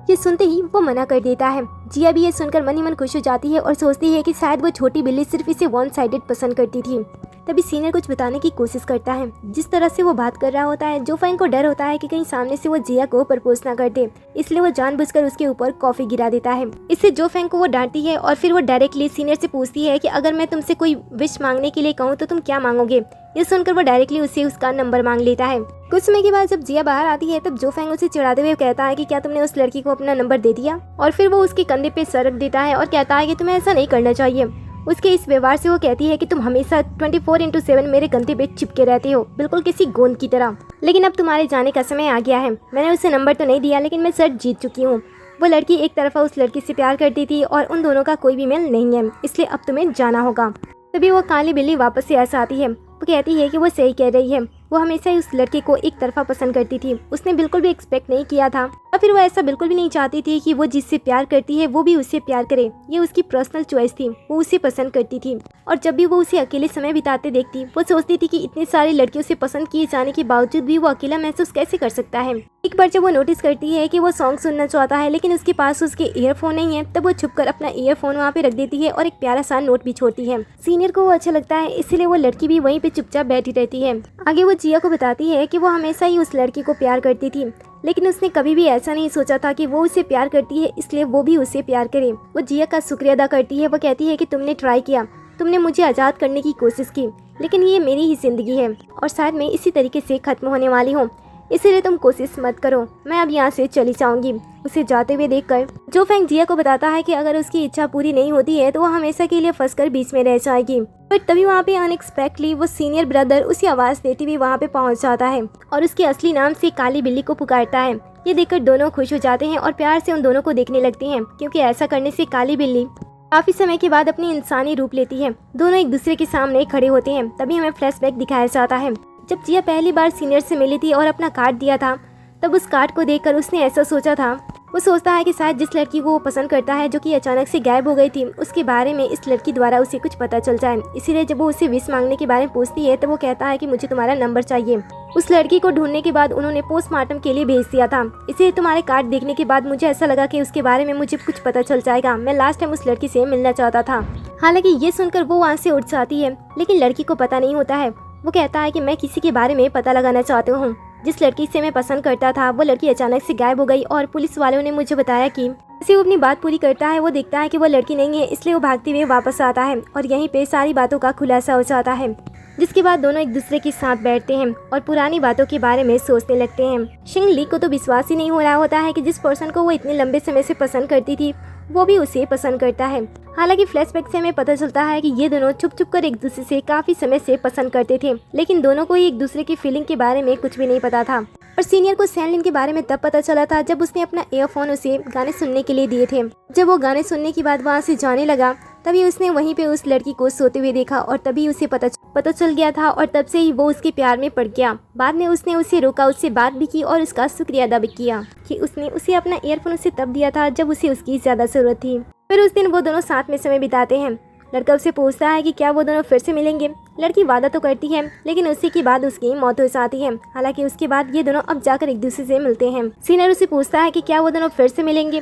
ये सुनते ही वो मना कर देता है। जिया भी ये सुनकर मन ही मन खुश हो जाती है और सोचती है कि शायद वो छोटी बिल्ली सिर्फ इसे वन साइडेड पसंद करती थी। तभी सीनियर कुछ बताने की कोशिश करता है। जिस तरह से वो बात कर रहा होता है, जो फैंग को डर होता है कि कहीं सामने से वो जिया को प्रपोज ना कर दे, इसलिए वो जानबूझकर उसके ऊपर कॉफी गिरा देता है। इससे जो फैंग को वो डांटती है और फिर वो डायरेक्टली सीनियर से पूछती है कि अगर मैं तुमसे कोई विश मांगने के लिए कहूँ तो तुम क्या मांगोगे। ये सुनकर वो डायरेक्टली उससे उसका नंबर मांग लेता है। कुछ समय के बाद जब जिया बाहर आती है, तब जो फैंग उसे चिढ़ाते हुए कहता है कि क्या तुमने उस लड़की को अपना नंबर दे दिया। और फिर वो उसके कंधे पे सर रख देता है और कहता है कि तुम्हें ऐसा नहीं करना चाहिए। उसके इस व्यवहार से वो कहती है कि तुम हमेशा 24/7 मेरे कंधे पे चिपके रहते हो, बिल्कुल किसी गोंद की तरह। लेकिन अब तुम्हारे जाने का समय आ गया है। मैंने उसे नंबर तो नहीं दिया, लेकिन मैं शर्त जीत चुकी हूँ। वो लड़की एक तरफा उस लड़की से प्यार करती थी और उन दोनों का कोई भी मेल नहीं है, इसलिए अब तुम्हें जाना होगा। तभी वो काली बिल्ली वापस से ऐसा आती है। वो कहती है कि वो सही कह रही है, वो वो हमेशा ही उस लड़के को एक तरफा पसंद करती थी। उसने बिल्कुल भी एक्सपेक्ट नहीं किया था और फिर वो ऐसा बिल्कुल भी नहीं चाहती थी कि वो जिससे प्यार करती है वो भी उससे प्यार करे। ये उसकी पर्सनल चॉइस थी, वो उसे पसंद करती थी। और जब भी वो उसे अकेले समय बिताते देखती, वो सोचती थी कि इतने सारे लड़कियों से पसंद किए जाने के बावजूद भी वो अकेला महसूस कैसे कर सकता है। एक बार जब वो नोटिस करती है कि वो सॉन्ग सुनना चाहता है लेकिन उसके पास उसके ईयरफोन नहीं है, तब वो छुपकर अपना ईयरफोन वहाँ पे रख देती है और एक प्यारा सा नोट भी छोड़ती है। सीनियर को वो अच्छा लगता है, इसलिए वो लड़की भी वहीं पे चुपचाप बैठी रहती है। आगे वो जिया को बताती है कि वो हमेशा ही उस लड़की को प्यार करती थी, लेकिन उसने कभी भी ऐसा नहीं सोचा था कि वो उसे प्यार करती है इसलिए वो भी उसे प्यार करे। वो जिया का शुक्रिया अदा करती है। वो कहती है कि तुमने ट्राई किया, तुमने मुझे आज़ाद करने की कोशिश की, लेकिन ये मेरी ही ज़िंदगी है और शायद मैं इसी तरीके से ख़त्म होने वाली हूँ, इसीलिए तुम कोशिश मत करो, मैं अब यहाँ से चली जाऊंगी। उसे जाते हुए देखकर जो फेंग जिया को बताता है कि अगर उसकी इच्छा पूरी नहीं होती है तो वो हमेशा के लिए फंसकर बीच में रह जाएगी। पर तभी वहाँ पे अनएक्सपेक्टली वो सीनियर ब्रदर उसी आवाज़ देती हुई वहाँ पे पहुँच जाता है और उसके असली नाम से काली बिल्ली को पुकारता है। ये देखकर दोनों खुश हो जाते हैं और प्यार से उन दोनों को देखने लगते हैं, क्योंकि ऐसा करने से काली बिल्ली काफी समय के बाद अपनी इंसानी रूप लेती है। दोनों एक दूसरे के सामने खड़े होते हैं। तभी हमें फ्लैशबैक दिखाया जाता है जब जिया पहली बार सीनियर से मिली थी और अपना कार्ड दिया था, तब उस कार्ड को देखकर उसने ऐसा सोचा था। वो सोचता है कि शायद जिस लड़की को वो पसंद करता है, जो कि अचानक से गायब हो गई थी, उसके बारे में इस लड़की द्वारा उसे कुछ पता चल जाए। इसीलिए जब वो उसे विश मांगने के बारे में पूछती है तो वो कहता है कि मुझे तुम्हारा नंबर चाहिए। उस लड़की को ढूंढने के बाद उन्होंने पोस्टमार्टम के लिए भेज दिया था, इसलिए तुम्हारे कार्ड देखने के बाद मुझे ऐसा लगा कि उसके बारे में मुझे कुछ पता चल जाएगा। मैं लास्ट टाइम उस लड़की से मिलना चाहता था। हालांकि ये सुनकर वो वहाँ से उठ जाती है, लेकिन लड़की को पता नहीं होता है। वो कहता है कि मैं किसी के बारे में पता लगाना चाहता हूँ। जिस लड़की से मैं पसंद करता था वो लड़की अचानक से गायब हो गई और पुलिस वालों ने मुझे बताया कि जैसे वो अपनी बात पूरी करता है वो देखता है कि वो लड़की नहीं है, इसलिए वो भागते हुए वापस आता है और यहीं पे सारी बातों का खुलासा हो जाता है। जिसके बाद दोनों एक दूसरे के साथ बैठते हैं और पुरानी बातों के बारे में सोचने लगते हैं। शिंग ली को तो विश्वास ही नहीं हो रहा होता है कि जिस पर्सन को वो इतने लंबे समय से पसंद करती थी वो भी उसे पसंद करता है। हालांकि फ्लैशबैक से हमें पता चलता है कि ये दोनों छुप छुप कर एक दूसरे से काफी समय से पसंद करते थे, लेकिन दोनों को एक दूसरे की फीलिंग के बारे में कुछ भी नहीं पता था। और सीनियर को सैनलिन के बारे में तब पता चला था जब उसने अपना ईयरफोन उसे गाने सुनने के लिए दिए थे। जब वो गाने सुनने के बाद वहाँ से जाने लगा तभी उसने वहीं पे उस लड़की को सोते हुए देखा और तभी उसे पता चल गया था और तब से ही वो उसके प्यार में पड़ गया। बाद में उसने उसे रोका, उससे बात भी की और उसका शुक्रिया अदा भी किया कि उसने उसे अपना ईयरफोन उसे तब दिया था जब उसे उसकी ज़्यादा ज़रूरत थी। फिर उस दिन वो दोनों साथ में समय बिताते हैं। लड़का उससे पूछता है कि क्या वो दोनों फिर से मिलेंगे। लड़की वादा तो करती है, लेकिन उसी के बाद उसकी मौत हो जाती है। हालांकि उसके बाद ये दोनों अब जाकर एक दूसरे से मिलते हैं। सीनियर उसे पूछता है कि क्या वो दोनों फिर से मिलेंगे।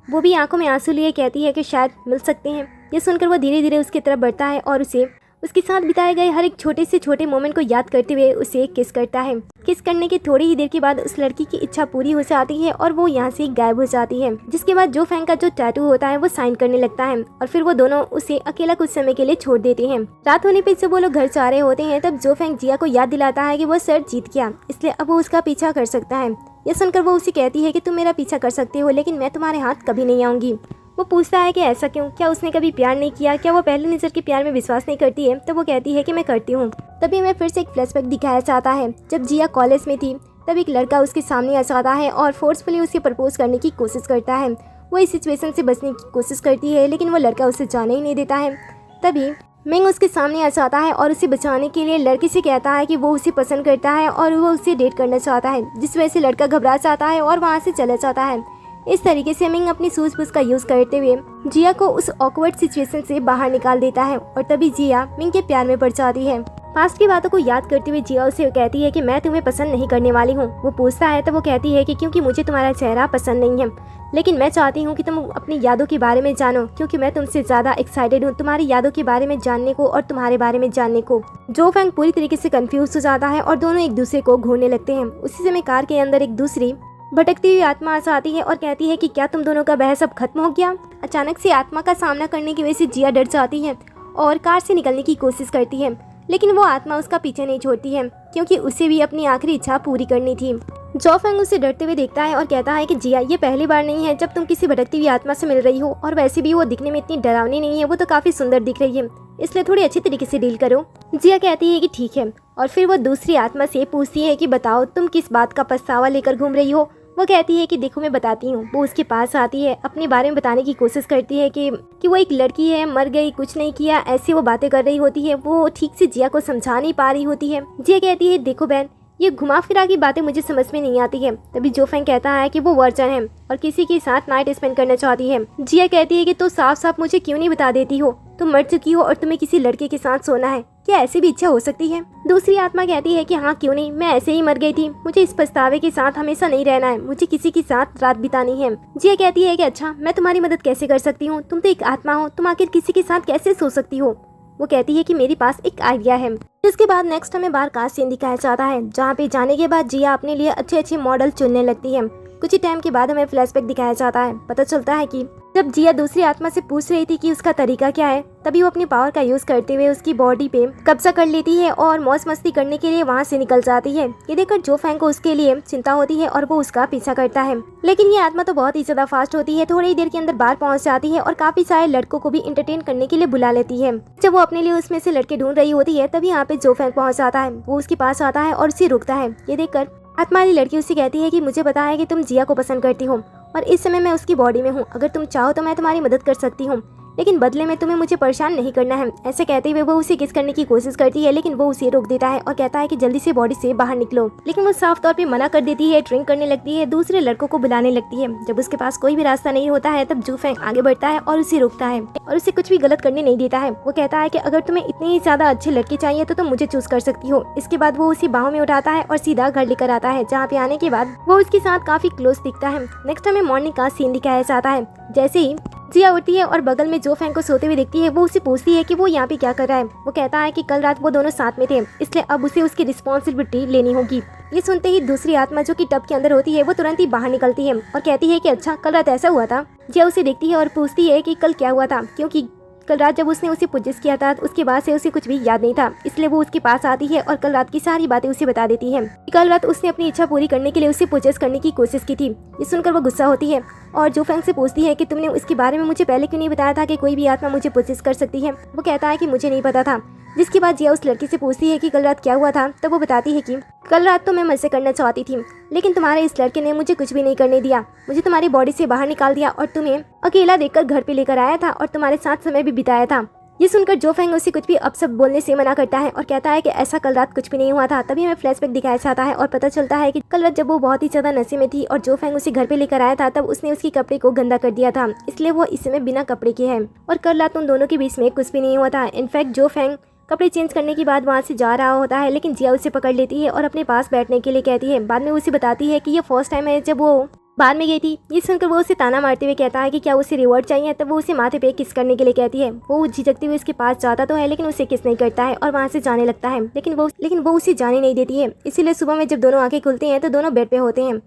वो भी आंखों में आंसू लिए कहती है कि शायद मिल सकते हैं। ये सुनकर वो धीरे धीरे उसकी तरफ बढ़ता है और उसे उसके साथ बिताए गए हर एक छोटे से छोटे मोमेंट को याद करते हुए उसे किस करता है। किस करने के थोड़ी ही देर के बाद उस लड़की की इच्छा पूरी हो जाती है और वो यहाँ से गायब हो जाती है। जिसके बाद जो फैंग का जो टैटू होता है वो साइन करने लगता है और फिर वो दोनों उसे अकेला कुछ समय के लिए छोड़ देते हैं। रात होने पर जब वो लोग घर जा रहे होते हैं तब जो फैंग जिया को याद दिलाता है कि वो सर जीत गया, इसलिए अब वो उसका पीछा कर सकता है। यह सुनकर वो उसे कहती है कि तुम मेरा पीछा कर सकते हो, लेकिन मैं तुम्हारे हाथ कभी नहीं आऊंगी। वो पूछता है कि ऐसा क्यों, क्या उसने कभी प्यार नहीं किया, क्या वो पहली नज़र के प्यार में विश्वास नहीं करती है। तो वो कहती है कि मैं करती हूँ। तभी हमें फिर से एक फ्लैशबैक दिखाया जाता है जब जिया कॉलेज में थी। तब एक लड़का उसके सामने आ जाता है और फोर्सफुली उसे प्रपोज करने की कोशिश करता है। वो इस सिचुएशन से बचने की कोशिश करती है, लेकिन वो लड़का उसे जाने ही नहीं देता है। तभी मिंग उसके सामने आ जाता है और उसे बचाने के लिए लड़की से कहता है कि वो उसे पसंद करता है और वो उसे डेट करना चाहता है, जिस वजह से लड़का घबरा जाता है और वहाँ से चला जाता है। इस तरीके से मिंग अपनी सूझबूझ का यूज करते हुए जिया को उस ऑकवर्ड सिचुएशन से बाहर निकाल देता है और तभी जिया मिंग के प्यार में पड़ जाती है। पास्ट की बातों को याद करते हुए जिया उसे कहती है कि मैं तुम्हें पसंद नहीं करने वाली हूँ। वो पूछता है तो वो कहती है कि क्योंकि मुझे तुम्हारा चेहरा पसंद नहीं है, लेकिन मैं चाहती हूँ कि तुम अपनी यादों के बारे में जानो, क्योंकि मैं तुमसे ज़्यादा एक्साइटेड हूँ तुम्हारी यादों के बारे में जानने को और तुम्हारे बारे में जानने को। जो फैंग पूरी तरीके से कंफ्यूज हो जाता है और दोनों एक दूसरे को घूरने लगते हैं। उसी समय कार के अंदर एक दूसरी भटकती हुई आत्मा आ जाती है और कहती है कि क्या तुम दोनों का बहस अब खत्म हो गया। अचानक से आत्मा का सामना करने की वजह से जिया डर जाती है और कार से निकलने की कोशिश करती है, लेकिन वो आत्मा उसका पीछे नहीं छोड़ती है, क्योंकि उसे भी अपनी आखिरी इच्छा पूरी करनी थी। जो फेंग उसे डरते हुए देखता है और कहता है कि जिया, ये पहली बार नहीं है जब तुम किसी भटकती हुई आत्मा से मिल रही हो, और वैसे भी वो दिखने में इतनी डरावनी नहीं है, वो तो काफी सुंदर दिख रही है, इसलिए थोड़ी अच्छी तरीके से डील करो। जिया कहती है कि ठीक है, और फिर वो दूसरी आत्मा से पूछती है कि बताओ तुम किस बात का पछतावा लेकर घूम रही हो। वो कहती है कि देखो मैं बताती हूँ। वो उसके पास आती है, अपने बारे में बताने की कोशिश करती है कि वो एक लड़की है, मर गई, कुछ नहीं किया, ऐसे वो बातें कर रही होती है। वो ठीक से जिया को समझा नहीं पा रही होती है। जिया कहती है देखो बहन, ये घुमा फिरा की बातें मुझे समझ में नहीं आती है। तभी जोफेंग कहता है कि वो वर्जन है और किसी के साथ नाइट स्पेंड करना चाहती है। जिया कहती है कि तो साफ साफ मुझे क्यों नहीं बता देती हो, तुम मर चुकी हो और तुम्हें किसी लड़के के साथ सोना है, क्या ऐसी भी इच्छा हो सकती है? दूसरी आत्मा कहती है कि हाँ क्यों नहीं, मैं ऐसे ही मर गई थी, मुझे इस पछतावे के साथ हमेशा नहीं रहना है, मुझे किसी के साथ रात बितानी है। जिया कहती है कि अच्छा मैं तुम्हारी मदद कैसे कर सकती हूँ, तुम तो एक आत्मा हो, तुम आखिर किसी के साथ कैसे सो सकती हो? वो कहती है कि मेरे पास एक आइडिया है। इसके बाद नेक्स्ट हमें बार का सीन दिखाया जाता है, जहाँ पे जाने के बाद जिया अपने लिए अच्छे अच्छे मॉडल चुनने लगती है। कुछ ही टाइम के बाद हमें फ्लैशबैक दिखाया जाता है। पता चलता है कि जब जिया दूसरी आत्मा से पूछ रही थी कि उसका तरीका क्या है, तभी वो अपनी पावर का यूज करते हुए उसकी बॉडी पे कब्जा कर लेती है और मौज मस्ती करने के लिए वहाँ से निकल जाती है। ये देखकर जोफेंग को उसके लिए चिंता होती है और वो उसका पीछा करता है। लेकिन ये आत्मा तो बहुत ही ज्यादा फास्ट होती है, थोड़ी ही देर के अंदर बाहर पहुंच जाती है और काफी सारे लड़कों को भी इंटरटेन करने के लिए बुला लेती है। जब वो अपने लिए उसमें से लड़के ढूंढ रही होती है, तभी यहाँ पे जोफेंग पहुंच जाता है। वो उसके पास आता है और उसे रोकता है। ये देखकर आत्मा वाली लड़की उससे कहती है कि मुझे पता है कि तुम जिया को पसंद करती हो और इस समय मैं उसकी बॉडी में हूँ, अगर तुम चाहो तो मैं तुम्हारी मदद कर सकती हूँ, लेकिन बदले में तुम्हें मुझे परेशान नहीं करना है। ऐसे कहते हुए वो उसे किस करने की कोशिश करती है, लेकिन वो उसे रोक देता है और कहता है कि जल्दी से बॉडी से बाहर निकलो। लेकिन वो साफ तौर पे मना कर देती है, ड्रिंक करने लगती है, दूसरे लड़कों को बुलाने लगती है। जब उसके पास कोई भी रास्ता नहीं होता है, तब जोफेंग आगे बढ़ता है और उसे रोकता है और उसे कुछ भी गलत करने नहीं देता है। वो कहता है कि अगर तुम्हें इतने ही ज्यादा अच्छे लड़के चाहिए तो तुम मुझे चूज कर सकती हो। इसके बाद वो उसे बाहों में उठाता है और सीधा घर लेकर आता है, जहाँ पे आने के बाद वो उसके साथ काफी क्लोज दिखता है। नेक्स्ट हमें मॉर्निंग का सीन दिखाया जाता है। जैसे ही जिया उठती है और बगल में जोफेंग को सोते हुए देखती है, वो उसे पूछती है कि वो यहाँ पे क्या कर रहा है। वो कहता है कि कल रात वो दोनों साथ में थे, इसलिए अब उसे उसकी रिस्पॉन्सिबिलिटी लेनी होगी। ये सुनते ही दूसरी आत्मा जो कि टब के अंदर होती है, वो तुरंत ही बाहर निकलती है और कहती है कि अच्छा कल रात ऐसा हुआ था। जिया उसे देखती है और पूछती है कि कल क्या हुआ था, क्योंकि कल रात जब उसने उसे पुजिस किया था उसके बाद से उसे कुछ भी याद नहीं था। इसलिए वो उसके पास आती है और कल रात की सारी बातें उसे बता देती है। कल रात उसने अपनी इच्छा पूरी करने के लिए उसे पुजिस करने की कोशिश की थी। ये सुनकर वो गुस्सा होती है और जोफेंग से पूछती है कि तुमने उसके बारे में मुझे पहले क्यों नहीं बताया था कि कोई भी आत्मा मुझे पुजिस कर सकती है। वो कहता है कि मुझे नहीं पता था। जिसके बाद जिया उस लड़की से पूछती है कि कल रात क्या हुआ था, तब वो बताती है कि कल रात तो मैं मजे करना चाहती थी, लेकिन तुम्हारे इस लड़के ने मुझे कुछ भी नहीं करने दिया, मुझे तुम्हारी बॉडी से बाहर निकाल दिया और तुम्हें अकेला देखकर घर पे लेकर आया था और तुम्हारे साथ समय भी बिताया था। ये सुनकर जोफेंग उसे कुछ भी अपशब्द बोलने से मना करता है और कहता है कि ऐसा कल रात कुछ भी नहीं हुआ था। तभी हमें फ्लैशबैक दिखाया जाता है और पता चलता है कि कल रात जब वो बहुत ही ज्यादा नशे में थी और जोफेंग उसे घर पे लेकर आया था, तब उसने उसके कपड़े को गंदा कर दिया था, इसलिए वो इस समय बिना कपड़े के है और कल रात उन दोनों के बीच में कुछ भी नहीं हुआ था। इनफैक्ट जोफेंग कपड़े चेंज करने के बाद वहाँ से जा रहा होता है, लेकिन जिया उसे पकड़ लेती है और अपने पास बैठने के लिए कहती है। बाद में उसे बताती है कि ये फर्स्ट टाइम है जब वो बाहर में गई थी। ये सुनकर वो उसे ताना मारते हुए कहता है कि क्या उसे रिवॉर्ड चाहिए, तब वो उसे माथे पे किस करने के लिए कहती है। वो झिझकते हुए उसके पास जाता तो है, लेकिन उसे किस नहीं करता है और वहाँ से जाने लगता है, लेकिन वो उसे जाने नहीं देती है। इसीलिए सुबह में जब दोनों आंखें खुलती हैं तो दोनों बेड पे होते हैं।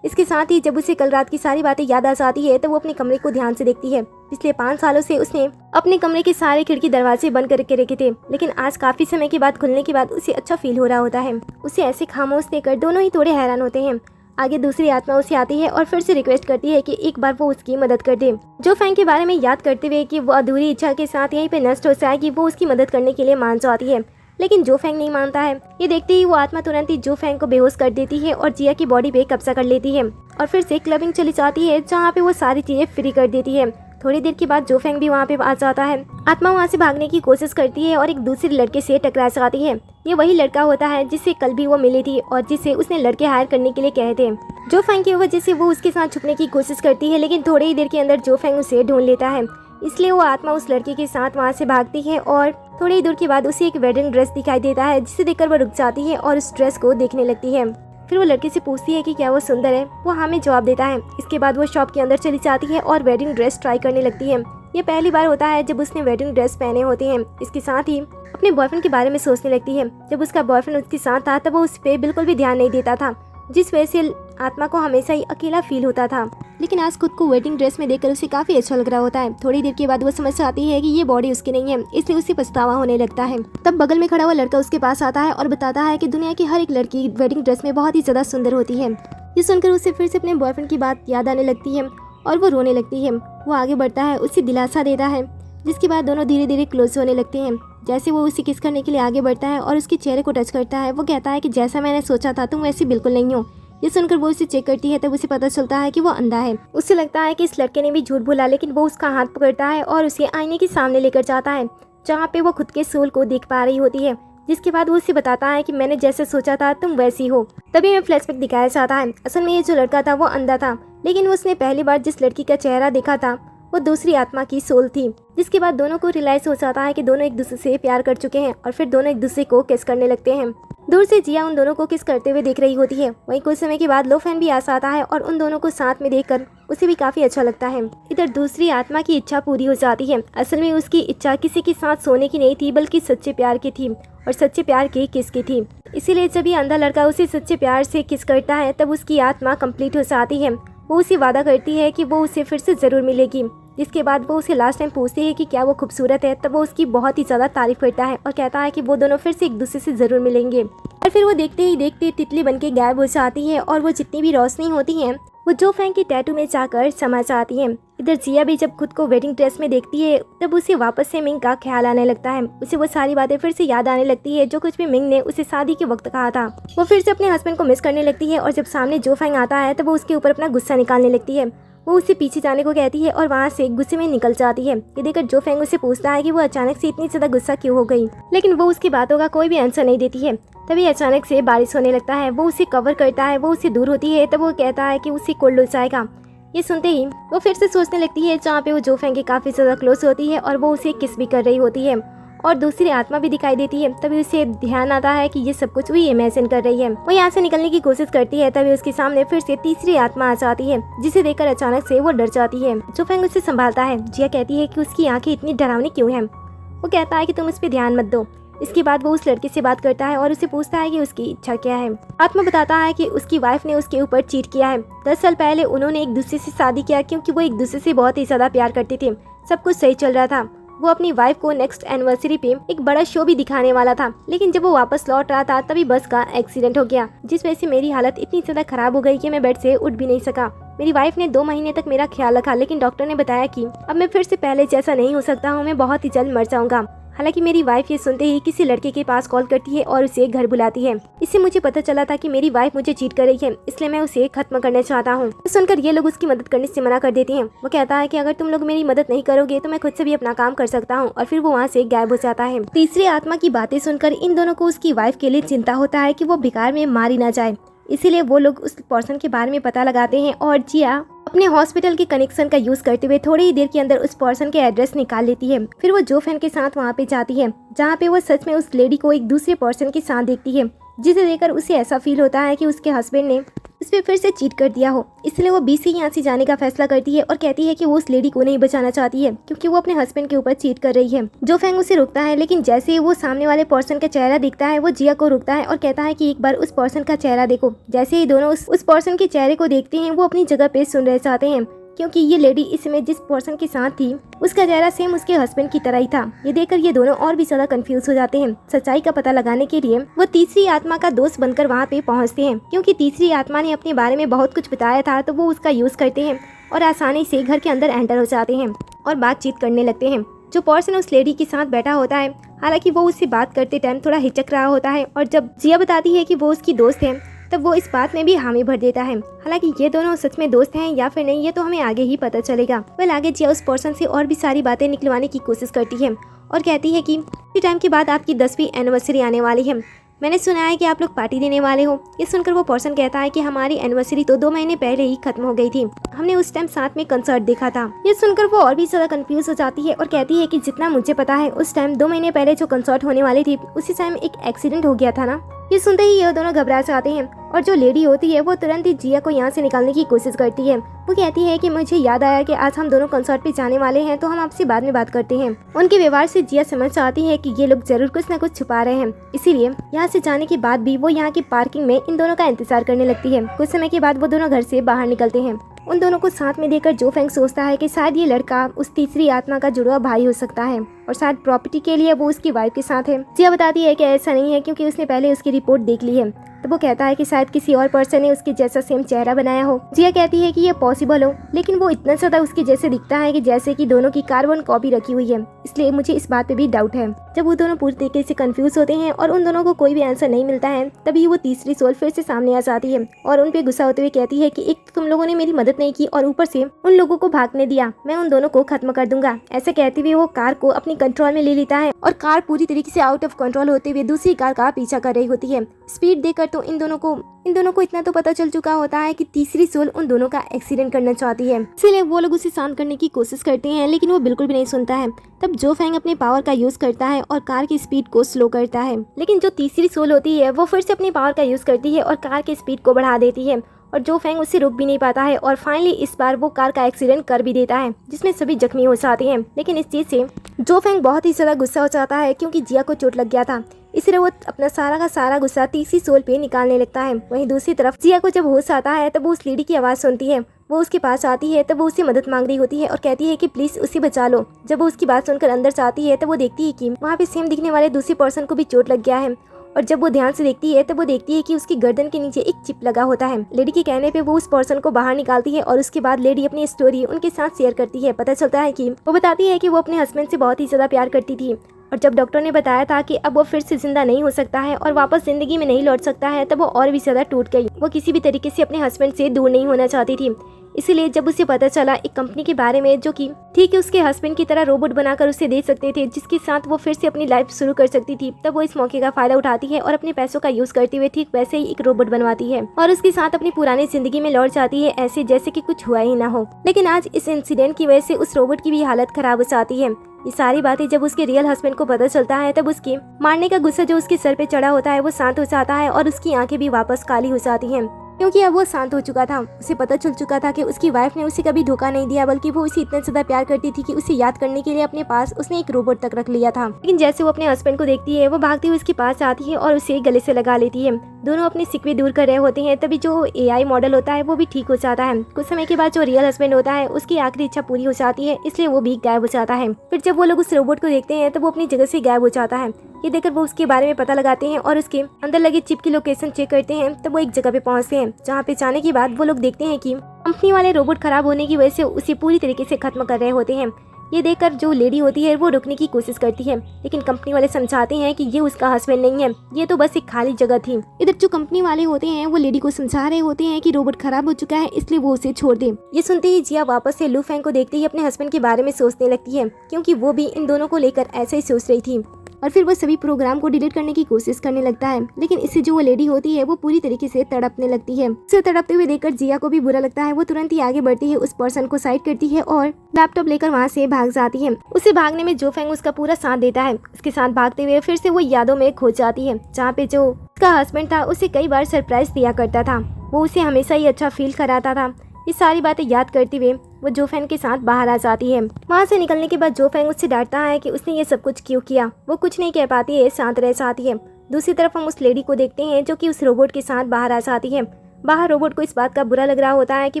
इसके साथ ही जब उसे कल रात की सारी बातें याद आ जाती है, तो वो अपने कमरे को ध्यान से देखती है। पिछले 5 सालों से उसने अपने कमरे के सारे खिड़की दरवाजे बंद करके रखे थे, लेकिन आज काफी समय के बाद खुलने के बाद उसे अच्छा फील हो रहा होता है। उसे ऐसे खामोश देखकर दोनों ही थोड़े हैरान होते हैं। आगे दूसरी आत्मा उसे आती है और फिर से रिक्वेस्ट करती है कि एक बार वो उसकी मदद कर दे। जोफेंग के बारे में याद करते हुए कि वो अधूरी इच्छा के साथ यहीं पे नष्ट हो जाएगी, वो उसकी मदद करने के लिए मान जाती है, लेकिन जोफेंग नहीं मानता है। ये देखते ही वो आत्मा तुरंत ही जोफेंग को बेहोश कर देती है और जिया की बॉडी पे कब्जा कर लेती है और फिर से क्लबिंग चली जाती है, जहाँ पे वो सारी चीजें फ्री कर देती है। थोड़ी देर के बाद जोफेंग भी वहाँ पे आ जाता है। आत्मा वहाँ से भागने की कोशिश करती है और एक दूसरे लड़के से टकरा जाती है। ये वही लड़का होता है जिससे कल भी वो मिली थी और जिसे उसने लड़के हायर करने के लिए कहे थे। जोफेंग की वजह से वो उसके साथ छुपने की कोशिश करती है, लेकिन थोड़ी ही देर के अंदर जोफेंग उसे ढूंढ लेता है। इसलिए वो आत्मा उस लड़के के साथ वहाँ से भागती है और थोड़ी ही दूर के बाद उसे एक वेडिंग ड्रेस दिखाई देता है, जिसे देखकर वो रुक जाती है और उस ड्रेस को देखने लगती है। फिर वो लड़के से पूछती है कि क्या वो सुंदर है। वो हाँ में जवाब देता है। इसके बाद वो शॉप के अंदर चली जाती है और वेडिंग ड्रेस ट्राई करने लगती है। ये पहली बार होता है जब उसने वेडिंग ड्रेस पहने होते हैं। इसके साथ ही अपने बॉयफ्रेंड के बारे में सोचने लगती है। जब उसका बॉयफ्रेंड उसके साथ था तब वो उस पर बिल्कुल भी ध्यान नहीं देता था, जिस वजह से आत्मा को हमेशा ही अकेला फील होता था। लेकिन आज खुद को वेडिंग ड्रेस में देखकर उसे काफी अच्छा लग रहा होता है। थोड़ी देर के बाद वो समझ आती है कि ये बॉडी उसकी नहीं है, इसलिए उसे पछतावा होने लगता है। तब बगल में खड़ा हुआ लड़का उसके पास आता है और बताता है कि दुनिया की हर एक लड़की वेडिंग ड्रेस में बहुत ही ज्यादा सुंदर होती है। ये सुनकर उसे फिर से अपने बॉयफ्रेंड की बात याद आने लगती है और वो रोने लगती है। वो आगे बढ़ता है, उसे दिलासा देता है, जिसके बाद दोनों धीरे धीरे क्लोज होने लगते हैं। जैसे वो उसे किस करने के लिए आगे बढ़ता है और उसके चेहरे को टच करता है, वो कहता है कि जैसा मैंने सोचा था तुम वैसी बिल्कुल नहीं हो। ये सुनकर वो उसे चेक करती है तब उसे पता चलता है कि वो अंधा है। उसे लगता है कि इस लड़के ने भी झूठ बोला, लेकिन वो उसका हाथ पकड़ता है और उसे आईने के सामने लेकर जाता है जहाँ पे वो खुद के सोल को देख पा रही होती है। जिसके बाद वो उसे बताता है कि मैंने जैसे सोचा था तुम वैसी हो। तभी में फ्लैशबैक दिखाया जाता है। असल में ये जो लड़का था वो अंधा था, लेकिन उसने पहली बार जिस लड़की का चेहरा देखा था वो दूसरी आत्मा की सोल थी। जिसके बाद दोनों को रियलाइज हो जाता है कि दोनों एक दूसरे से प्यार कर चुके हैं और फिर दोनों एक दूसरे को किस करने लगते हैं। दूर से जिया उन दोनों को किस करते हुए देख रही होती है। वहीं कुछ समय के बाद लोफैन भी आ जाता है और उन दोनों को साथ में देखकर उसे भी काफी अच्छा लगता है। इधर दूसरी आत्मा की इच्छा पूरी हो जाती है। असल में उसकी इच्छा किसी के साथ सोने की नहीं थी, बल्कि सच्चे प्यार की थी और सच्चे प्यार की किस की थी। इसीलिए जब ये अंधा लड़का उसे सच्चे प्यार से किस करता है तब उसकी आत्मा कंप्लीट हो जाती है। वो उसे वादा करती है कि वो उसे फिर से जरूर मिलेगी। जिसके बाद वो उसे लास्ट टाइम पूछती है कि क्या वो खूबसूरत है, तब वो उसकी बहुत ही ज़्यादा तारीफ करता है और कहता है कि वो दोनों फिर से एक दूसरे से ज़रूर मिलेंगे। और फिर वो देखते ही देखते तितली बन के गायब हो जाती है और वो जितनी भी रोशनी होती है वो जो फैंग के टैटू में जाकर समा जाती है। इधर जिया भी जब खुद को वेडिंग ड्रेस में देखती है तब उसे वापस से मिंग का ख्याल आने लगता है। उसे वो सारी बातें फिर से याद आने लगती है जो कुछ भी मिंग ने उसे शादी के वक्त कहा था। वो फिर से अपने हस्बैंड को मिस करने लगती है और जब सामने जो फैंग आता है तब वो उसके ऊपर अपना गुस्सा निकालने लगती है। वो उसे पीछे जाने को कहती है और वहाँ से गुस्से में निकल जाती है। ये देखकर जो फैंग उसे पूछता है कि वो अचानक से इतनी ज्यादा गुस्सा क्यों हो गई, लेकिन वो उसकी बातों का कोई भी आंसर नहीं देती है। तभी अचानक से बारिश होने लगता है। वो उसे कवर करता है, वो उससे दूर होती है तब वो कहता है कि उसे कोल्ड हो जाएगा। ये सुनते ही वो फिर से सोचने लगती है जहाँ पे वो जो फैंग के काफी ज्यादा क्लोज होती है और वो उसे किस भी कर रही होती है और दूसरी आत्मा भी दिखाई देती है। तभी उसे ध्यान आता है कि ये सब कुछ वो इमेजिन कर रही है। वो यहाँ से निकलने की कोशिश करती है तभी उसके सामने फिर से तीसरी आत्मा आ जाती है, जिसे देखकर अचानक से वो डर जाती है। जो फैंग उसे संभालता है। जिया कहती है कि उसकी आंखें इतनी डरावनी क्यों हैं। वो कहता है कि तुम उस पर ध्यान मत दो। इसके बाद वो उस लड़के से बात करता है और उसे पूछता है कि उसकी इच्छा क्या है। आत्मा बताता है कि उसकी वाइफ ने उसके ऊपर चीट किया है। 10 साल पहले उन्होंने एक दूसरे से शादी किया क्योंकि वो एक दूसरे से बहुत ही ज्यादा प्यार करते थे। सब कुछ सही चल रहा था। वो अपनी वाइफ को नेक्स्ट एनिवर्सरी पे एक बड़ा शो भी दिखाने वाला था, लेकिन जब वो वापस लौट रहा था तभी बस का एक्सीडेंट हो गया, जिस वजह से मेरी हालत इतनी ज्यादा खराब हो गई कि मैं बेड से उठ भी नहीं सका। मेरी वाइफ ने 2 महीने तक मेरा ख्याल रखा, लेकिन डॉक्टर ने बताया कि अब मैं फिर से पहले जैसा नहीं हो सकता हूँ, मैं बहुत ही जल्द मर जाऊंगा। हालांकि मेरी वाइफ ये सुनते ही किसी लड़के के पास कॉल करती है और उसे घर बुलाती है। इससे मुझे पता चला था कि मेरी वाइफ मुझे चीट कर रही है, इसलिए मैं उसे खत्म करना चाहता हूँ। सुनकर ये लोग उसकी मदद करने से मना कर देते हैं। वो कहता है कि अगर तुम लोग मेरी मदद नहीं करोगे तो मैं खुद से भी अपना काम कर सकता हूँ, और फिर वो वहाँ से गायब हो जाता है। तीसरी आत्मा की बातें सुनकर इन दोनों को उसकी वाइफ के लिए चिंता होता है कि वो बेकार में मारी ना जाए, इसीलिए वो लोग उस पर्सन के बारे में पता लगाते हैं और जिया अपने हॉस्पिटल के कनेक्शन का यूज करते हुए थोड़ी ही देर के अंदर उस पर्सन के एड्रेस निकाल लेती है। फिर वो जो फैन के साथ वहाँ पे जाती है जहाँ पे वो सच में उस लेडी को एक दूसरे पर्सन के साथ देखती है, जिसे देखकर उसे ऐसा फील होता है कि उसके हस्बैंड ने उस पर फिर से चीट कर दिया हो। इसलिए वो बीच से यहाँ से जाने का फैसला करती है और कहती है कि वो उस लेडी को नहीं बचाना चाहती है क्योंकि वो अपने हस्बैंड के ऊपर चीट कर रही है। जो फैंग उसे रोकता है, लेकिन जैसे ही वो सामने वाले पर्सन का चेहरा दिखता है वो जिया को रोकता है और कहता है कि एक बार उस पर्सन का चेहरा देखो। जैसे ही दोनों उस पर्सन के चेहरे को देखते हैं वो अपनी जगह पे सुन रह जाते हैं, क्योंकि ये लेडी इस समय जिस पर्सन के साथ थी उसका चेहरा सेम उसके हस्बैंड की तरह ही था। ये देखकर ये दोनों और भी ज्यादा कंफ्यूज हो जाते हैं। सच्चाई का पता लगाने के लिए वो तीसरी आत्मा का दोस्त बनकर वहाँ पे पहुँचते हैं, क्योंकि तीसरी आत्मा ने अपने बारे में बहुत कुछ बताया था, तो वो उसका यूज करते हैं और आसानी से घर के अंदर एंटर हो जाते हैं और बातचीत करने लगते हैं। जो पर्सन उस लेडी के साथ बैठा होता है, हालांकि वो उससे बात करते टाइम थोड़ा हिचक रहा होता है, और जब जिया बताती है कि वो उसकी दोस्त है तब वो इस बात में भी हामी भर देता है। हालांकि ये दोनों सच में दोस्त हैं या फिर नहीं, ये तो हमें आगे ही पता चलेगा। वह आगे जिया उस पर्सन से और भी सारी बातें निकलवाने की कोशिश करती है और कहती है कि कुछ टाइम के बाद आपकी 10वीं एनिवर्सरी आने वाली है, मैंने सुना है कि आप लोग पार्टी देने वाले हो। ये सुनकर वो पर्सन कहता है कि हमारी एनिवर्सरी तो 2 महीने पहले ही खत्म हो गई थी, हमने उस टाइम साथ में कंसर्ट देखा था। ये सुनकर वो और भी ज्यादा कंफ्यूज हो जाती है और कहती है कि जितना मुझे पता है उस टाइम 2 महीने पहले जो कंसर्ट होने वाली थी उसी टाइम एक एक्सीडेंट हो गया था ना। ये सुनते ही ये दोनों घबरा जाते हैं और जो लेडी होती है वो तुरंत ही जिया को यहाँ से निकालने की कोशिश करती है। वो कहती है कि मुझे याद आया कि आज हम दोनों कंसर्ट पे जाने वाले हैं, तो हम आपसे बाद में बात करते हैं। उनके व्यवहार से जिया समझ जाती है कि ये लोग जरूर कुछ न कुछ छुपा रहे हैं, इसीलिए यहाँ से जाने के बाद भी वो यहाँ की पार्किंग में इन दोनों का इंतजार करने लगती है। कुछ समय के बाद वो दोनों घर से बाहर निकलते हैं। उन दोनों को साथ में देखकर जो फैंग सोचता है कि शायद ये लड़का उस तीसरी आत्मा का जुड़वा भाई हो सकता है और शायद प्रॉपर्टी के लिए वो उसकी वाइफ के साथ है। जिया बताती है कि ऐसा नहीं है, क्योंकि उसने पहले उसकी रिपोर्ट देख ली है। तब वो कहता है कि शायद किसी और पर्सन ने उसके जैसा सेम चेहरा बनाया हो। जिया कहती है कि ये पॉसिबल हो, लेकिन वो इतना ज्यादा उसके जैसे दिखता है कि जैसे कि दोनों की कार्बन कॉपी रखी हुई है, इसलिए मुझे इस बात पे भी डाउट है। जब वो दोनों पूरी तरीके से कंफ्यूज होते हैं और उन दोनों को कोई भी आंसर नहीं मिलता है, तभी वो तीसरी सोल फिर से सामने आ जाती है और उन पे गुस्सा होते हुए कहती है कि एक तो तुम लोगों ने मेरी मदद नहीं की और ऊपर से उन लोगों को भागने दिया, मैं उन दोनों को खत्म कर दूंगा। ऐसे कहते हुए वो कार को अपनी कंट्रोल में ले लेता है और कार पूरी तरीके से आउट ऑफ कंट्रोल होते हुए दूसरी कार का पीछा कर रही होती है। स्पीड देखकर तो इन दोनों को इतना तो पता चल चुका होता है कि तीसरी सोल उन दोनों का एक्सीडेंट करना चाहती है, इसीलिए वो लोग उसे शांत करने की कोशिश करते हैं, लेकिन वो बिल्कुल भी नहीं सुनता है। तब जो फेंग अपने पावर का यूज करता है और कार की स्पीड को स्लो करता है, लेकिन जो तीसरी सोल होती है वो फिर से अपनी पावर का यूज करती है और कार की स्पीड को बढ़ा देती है और जो फेंग उससे रुक भी नहीं पाता है और फाइनली इस बार वो कार का एक्सीडेंट कर भी देता है, जिसमें सभी जख्मी हो जाते हैं। लेकिन इस चीज से जो फेंग बहुत ही ज्यादा गुस्सा हो जाता है क्योंकि जिया को चोट लग गया था, इसलिए वो अपना सारा का सारा गुस्सा तीसरी सोल पे निकालने लगता है। वहीं दूसरी तरफ जिया को जब होश आता है तब वो उस लेडी की आवाज़ सुनती है। वो उसके पास आती है तब वो उससे मदद मांग रही होती है और कहती है कि प्लीज उसे बचा लो। जब वो उसकी बात सुनकर अंदर जाती है तब वो देखती है कि वहाँ पे सेम दिखने वाले दूसरे पर्सन को भी चोट लग गया है और जब वो ध्यान से देखती है तब वो देखती है कि उसकी गर्दन के नीचे एक चिप लगा होता है। लेडी के कहने पे वो उस पर्सन को बाहर निकालती है और उसके बाद लेडी अपनी स्टोरी उनके साथ शेयर करती है। पता चलता है कि वो बताती है कि वो अपने हस्बैंड से बहुत ही ज्यादा प्यार करती थी और जब डॉक्टर ने बताया था कि अब वो फिर से जिंदा नहीं हो सकता है और वापस जिंदगी में नहीं लौट सकता है, तब वो और भी ज्यादा टूट गई। वो किसी भी तरीके से अपने हस्बैंड से दूर नहीं होना चाहती थी। इसीलिए जब उसे पता चला एक कंपनी के बारे में जो कि ठीक है उसके हस्बैंड की तरह रोबोट बनाकर उसे दे सकते थे, जिसके साथ वो फिर से अपनी लाइफ शुरू कर सकती थी, तब वो इस मौके का फायदा उठाती है और अपने पैसों का यूज करते हुए ठीक वैसे ही एक रोबोट बनवाती है और उसके साथ अपनी पुरानी जिंदगी में लौट जाती है, ऐसे जैसे कि कुछ हुआ ही ना हो। लेकिन आज इस इंसिडेंट की वजह से उस रोबोट की भी हालत खराब हो जाती है। ये सारी बातें जब उसके रियल हस्बैंड को पता चलता है तब उसके मारने का गुस्सा जो उसके सर पे चढ़ा होता है वो शांत हो जाता है और उसकी आंखें भी वापस काली हो जाती हैं, क्योंकि अब वो शांत हो चुका था। उसे पता चल चुका था कि उसकी वाइफ ने उसे कभी धोखा नहीं दिया, बल्कि वो उसे इतना ज्यादा प्यार करती थी कि उसे याद करने के लिए अपने पास उसने एक रोबोट तक रख लिया था। लेकिन जैसे वो अपने हस्बैंड को देखती है वो भागती हुई उसके पास आती है और उसे गले से लगा लेती है। दोनों अपने सिकवे दूर कर रहे होते हैं, तभी जो AI मॉडल होता है वो भी ठीक हो जाता है। कुछ समय के बाद जो रियल हस्बैंड होता है उसकी आखिरी इच्छा पूरी हो जाती है, इसलिए वो भी गायब हो जाता है। फिर जब वो लोग उस रोबोट को देखते हैं तब वो अपनी जगह से गायब हो जाता है। ये देखकर वो उसके बारे में पता लगाते हैं और उसके अंदर लगे चिप की लोकेशन चेक करते हैं। तब वो एक जगह पे पहुंचते हैं जहाँ पे जाने के बाद वो लोग देखते हैं कि कंपनी वाले रोबोट खराब होने की वजह से उसे पूरी तरीके से खत्म कर रहे होते हैं। ये देखकर जो लेडी होती है वो रुकने की कोशिश करती है, लेकिन कंपनी वाले समझाते हैं कि ये उसका हस्बैंड नहीं है, ये तो बस एक खाली जगह थी। इधर जो कंपनी वाले होते हैं वो लेडी को समझा रहे होते हैं कि रोबोट खराब हो चुका है, इसलिए वो उसे छोड़ दे। ये सुनते ही जिया वापस से लू फेंग को देखते ही अपने हस्बैंड के बारे में सोचने लगती है, क्योंकि वो भी इन दोनों को लेकर ऐसे ही सोच रही थी। और फिर वो सभी प्रोग्राम को डिलीट करने की कोशिश करने लगता है, लेकिन इससे जो वो लेडी होती है वो पूरी तरीके से तड़पने लगती है। उसे तड़पते हुए देखकर जिया को भी बुरा लगता है। वो तुरंत ही आगे बढ़ती है, उस पर्सन को साइड करती है और लैपटॉप लेकर वहाँ से भाग जाती है। उसे भागने में जो फेंग उसका पूरा साथ देता है। उसके साथ भागते हुए फिर से वो यादों में खो जाती है, जहाँ पे जो उसका हस्बैंड था उसे कई बार सरप्राइज दिया करता था, वो उसे हमेशा ही अच्छा फील कराता था। ये सारी बातें याद करते हुए वो जो फेंग के साथ बाहर आ जाती है। वहाँ से निकलने के बाद जो फेंग उससे डांटता है कि उसने ये सब कुछ क्यों किया। वो कुछ नहीं कह पाती है, शांत रह जाती है। दूसरी तरफ हम उस लेडी को देखते हैं जो कि उस रोबोट के साथ बाहर आ जाती है। बाहर रोबोट को इस बात का बुरा लग रहा होता है कि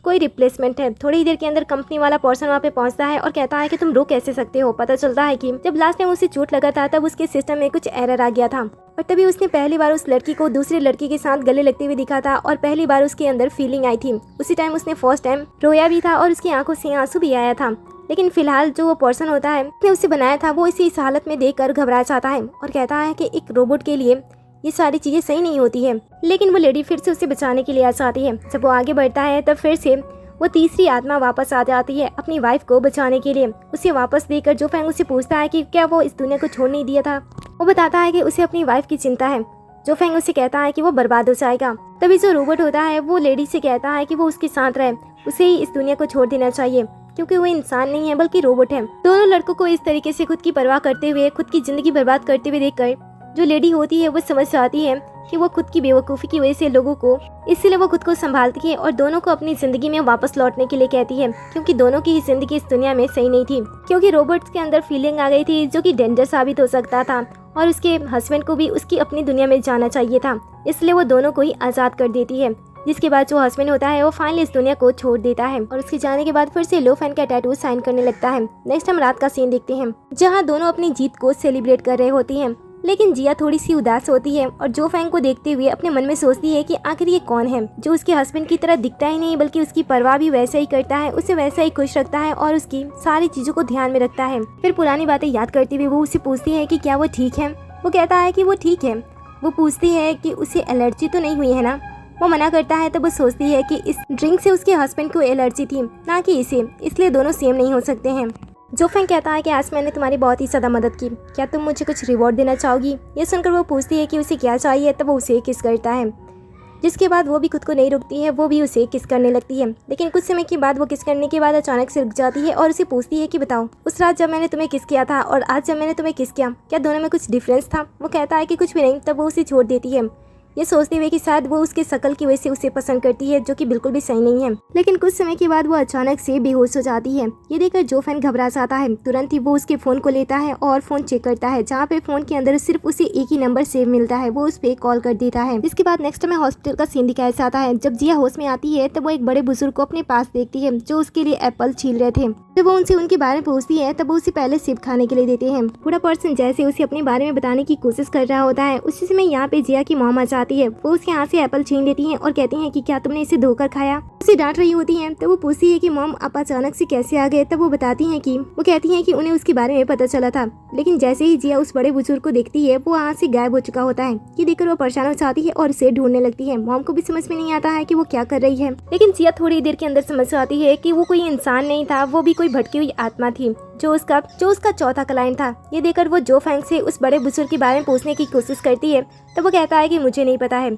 कोई रिप्लेसमेंट है। थोड़ी ही देर के अंदर कंपनी वाला पर्सन वहाँ पे पहुँचता है और कहता है कि तुम रो कैसे सकते हो। पता चलता है कि जब लास्ट टाइम उसे चोट लगा था तब उसके सिस्टम में कुछ एरर आ गया था और तभी उसने पहली बार उस लड़की को दूसरे लड़की के साथ गले लगते हुए दिखा था और पहली बार उसके अंदर फीलिंग आई थी। उसी टाइम उसने फर्स्ट टाइम रोया भी था और उसकी आंखों से आंसू भी आया था। लेकिन फिलहाल जो वो पर्सन होता है उसने उसे बनाया था वो इसे इस हालत में देखकर घबरा जाता है और कहता है कि एक रोबोट के लिए ये सारी चीजें सही नहीं होती है। लेकिन वो लेडी फिर से उसे बचाने के लिए आ जाती है। जब वो आगे बढ़ता है तब फिर से वो तीसरी आत्मा वापस आ जाती है अपनी वाइफ को बचाने के लिए। उसे वापस देकर जो फेंग उसे पूछता है कि क्या वो इस दुनिया को छोड़ नहीं दिया था। वो बताता है कि उसे अपनी वाइफ की चिंता है। जो फेंग उसे कहता है कि वो बर्बाद हो जाएगा। तभी जो रोबोट होता है वो लेडी से कहता है कि वो उसके साथ रहे, उसे ही इस दुनिया को छोड़ देना चाहिए, क्योंकि वो इंसान नहीं है बल्कि रोबोट है। दोनों लड़कों को इस तरीके से खुद की परवाह करते हुए खुद की जिंदगी बर्बाद करते हुए देखकर जो लेडी होती है वो समझ जाती है कि वो खुद की बेवकूफ़ी की वजह से लोगों को, इसलिए वो खुद को संभालती है और दोनों को अपनी जिंदगी में वापस लौटने के लिए कहती है, क्योंकि दोनों की ही जिंदगी इस दुनिया में सही नहीं थी। क्योंकि रोबोट्स के अंदर फीलिंग आ गई थी जो कि डेंजर साबित हो सकता था और उसके हस्बैंड को भी उसकी अपनी दुनिया में जाना चाहिए था, इसलिए वो दोनों को ही आज़ाद कर देती है। जिसके बाद जो हस्बैंड होता है वो फाइनली इस दुनिया को छोड़ देता है और उसके जाने के बाद फिर से लो फैन का टैटू साइन करने लगता है। नेक्स्ट हम रात का सीन देखते हैं जहाँ दोनों अपनी जीत को सेलिब्रेट कर रहे होती हैं। लेकिन जिया थोड़ी सी उदास होती है और जो फैंग को देखते हुए अपने मन में सोचती है कि आखिर ये कौन है जो उसके हस्बैंड की तरह दिखता ही नहीं बल्कि उसकी परवाह भी वैसा ही करता है, उसे वैसा ही खुश रखता है और उसकी सारी चीजों को ध्यान में रखता है। फिर पुरानी बातें याद करते हुए वो उसे पूछती है कि क्या वो ठीक है। वो कहता है कि वो ठीक है। वो पूछती है कि उसे एलर्जी तो नहीं हुई है ना। वो मना करता है तो वो सोचती है कि इस ड्रिंक से उसके हस्बैंड को एलर्जी थी ना कि इसे, इसलिए दोनों सेम नहीं हो सकते हैं। जो फैंग कहता है कि आज मैंने तुम्हारी बहुत ही ज़्यादा मदद की, क्या तुम मुझे कुछ रिवॉर्ड देना चाहोगी। ये सुनकर वो पूछती है कि उसे क्या चाहिए, तब वो उसे किस करता है। जिसके बाद वो भी खुद को नहीं रुकती है, वो भी उसे किस करने लगती है। लेकिन कुछ समय के बाद वो किस करने के बाद अचानक से रुक जाती है और उसे पूछती है कि बताओ, उस रात जब मैंने तुम्हें किस किया था और आज जब मैंने तुम्हें किस किया, क्या दोनों में कुछ डिफरेंस था। वो कहता है कि कुछ भी नहीं। तब वो उसे छोड़ देती है, ये सोचते हुए कि शायद वो उसके शक्ल की वजह से उसे पसंद करती है, जो कि बिल्कुल भी सही नहीं है। लेकिन कुछ समय के बाद वो अचानक से बेहोश हो जाती है। ये देखकर जो फैन घबरा जाता है। तुरंत ही वो उसके फोन को लेता है और फोन चेक करता है, जहाँ पे फोन के अंदर सिर्फ उसे एक ही नंबर सेव मिलता है। वो उस पे कॉल कर देता है। इसके बाद नेक्स्ट में हॉस्पिटल का सीन दिखाया जाता है। जब जिया होश में आती है तब वो एक बड़े बुजुर्ग को अपने पास देखती है जो उसके लिए एप्पल छील रहे थे। जब वो उनसे उनके बारे में पूछती है तब वो उसे पहले सेब खाने के लिए देते हैं। पूरा पर्सन जैसे उसे अपने बारे में बताने की कोशिश कर रहा होता है, उसी समय यहाँ पे जिया की मॉम आ जाती है। वो उसके हाथ से एप्पल छीन लेती हैं और कहती हैं कि क्या तुमने इसे धोकर खाया। उसे डांट रही होती हैं। तब वो पूछती है कि मॉम आप अचानक से कैसे आ गए। तब वो बताती हैं कि वो कहती हैं कि उन्हें उसके बारे में पता चला था। लेकिन जैसे ही जिया उस बड़े बुजुर्ग को देखती है वो वहाँ से गायब हो चुका होता है। ये देखकर वो परेशान हो जाती है और उसे ढूंढने लगती है। मॉम को भी समझ में नहीं आता है कि वो क्या कर रही है। लेकिन जिया थोड़ी देर के अंदर समझ जाती है कि वो कोई इंसान नहीं था, वो भी कोई भटकी हुई आत्मा थी जो उसका चौथा क्लाइंट था। ये देखकर वो जो फैंग से उस बड़े बुजुर्ग के बारे में पूछने की कोशिश करती है तब वो कहता है कि मुझे नहीं पता है।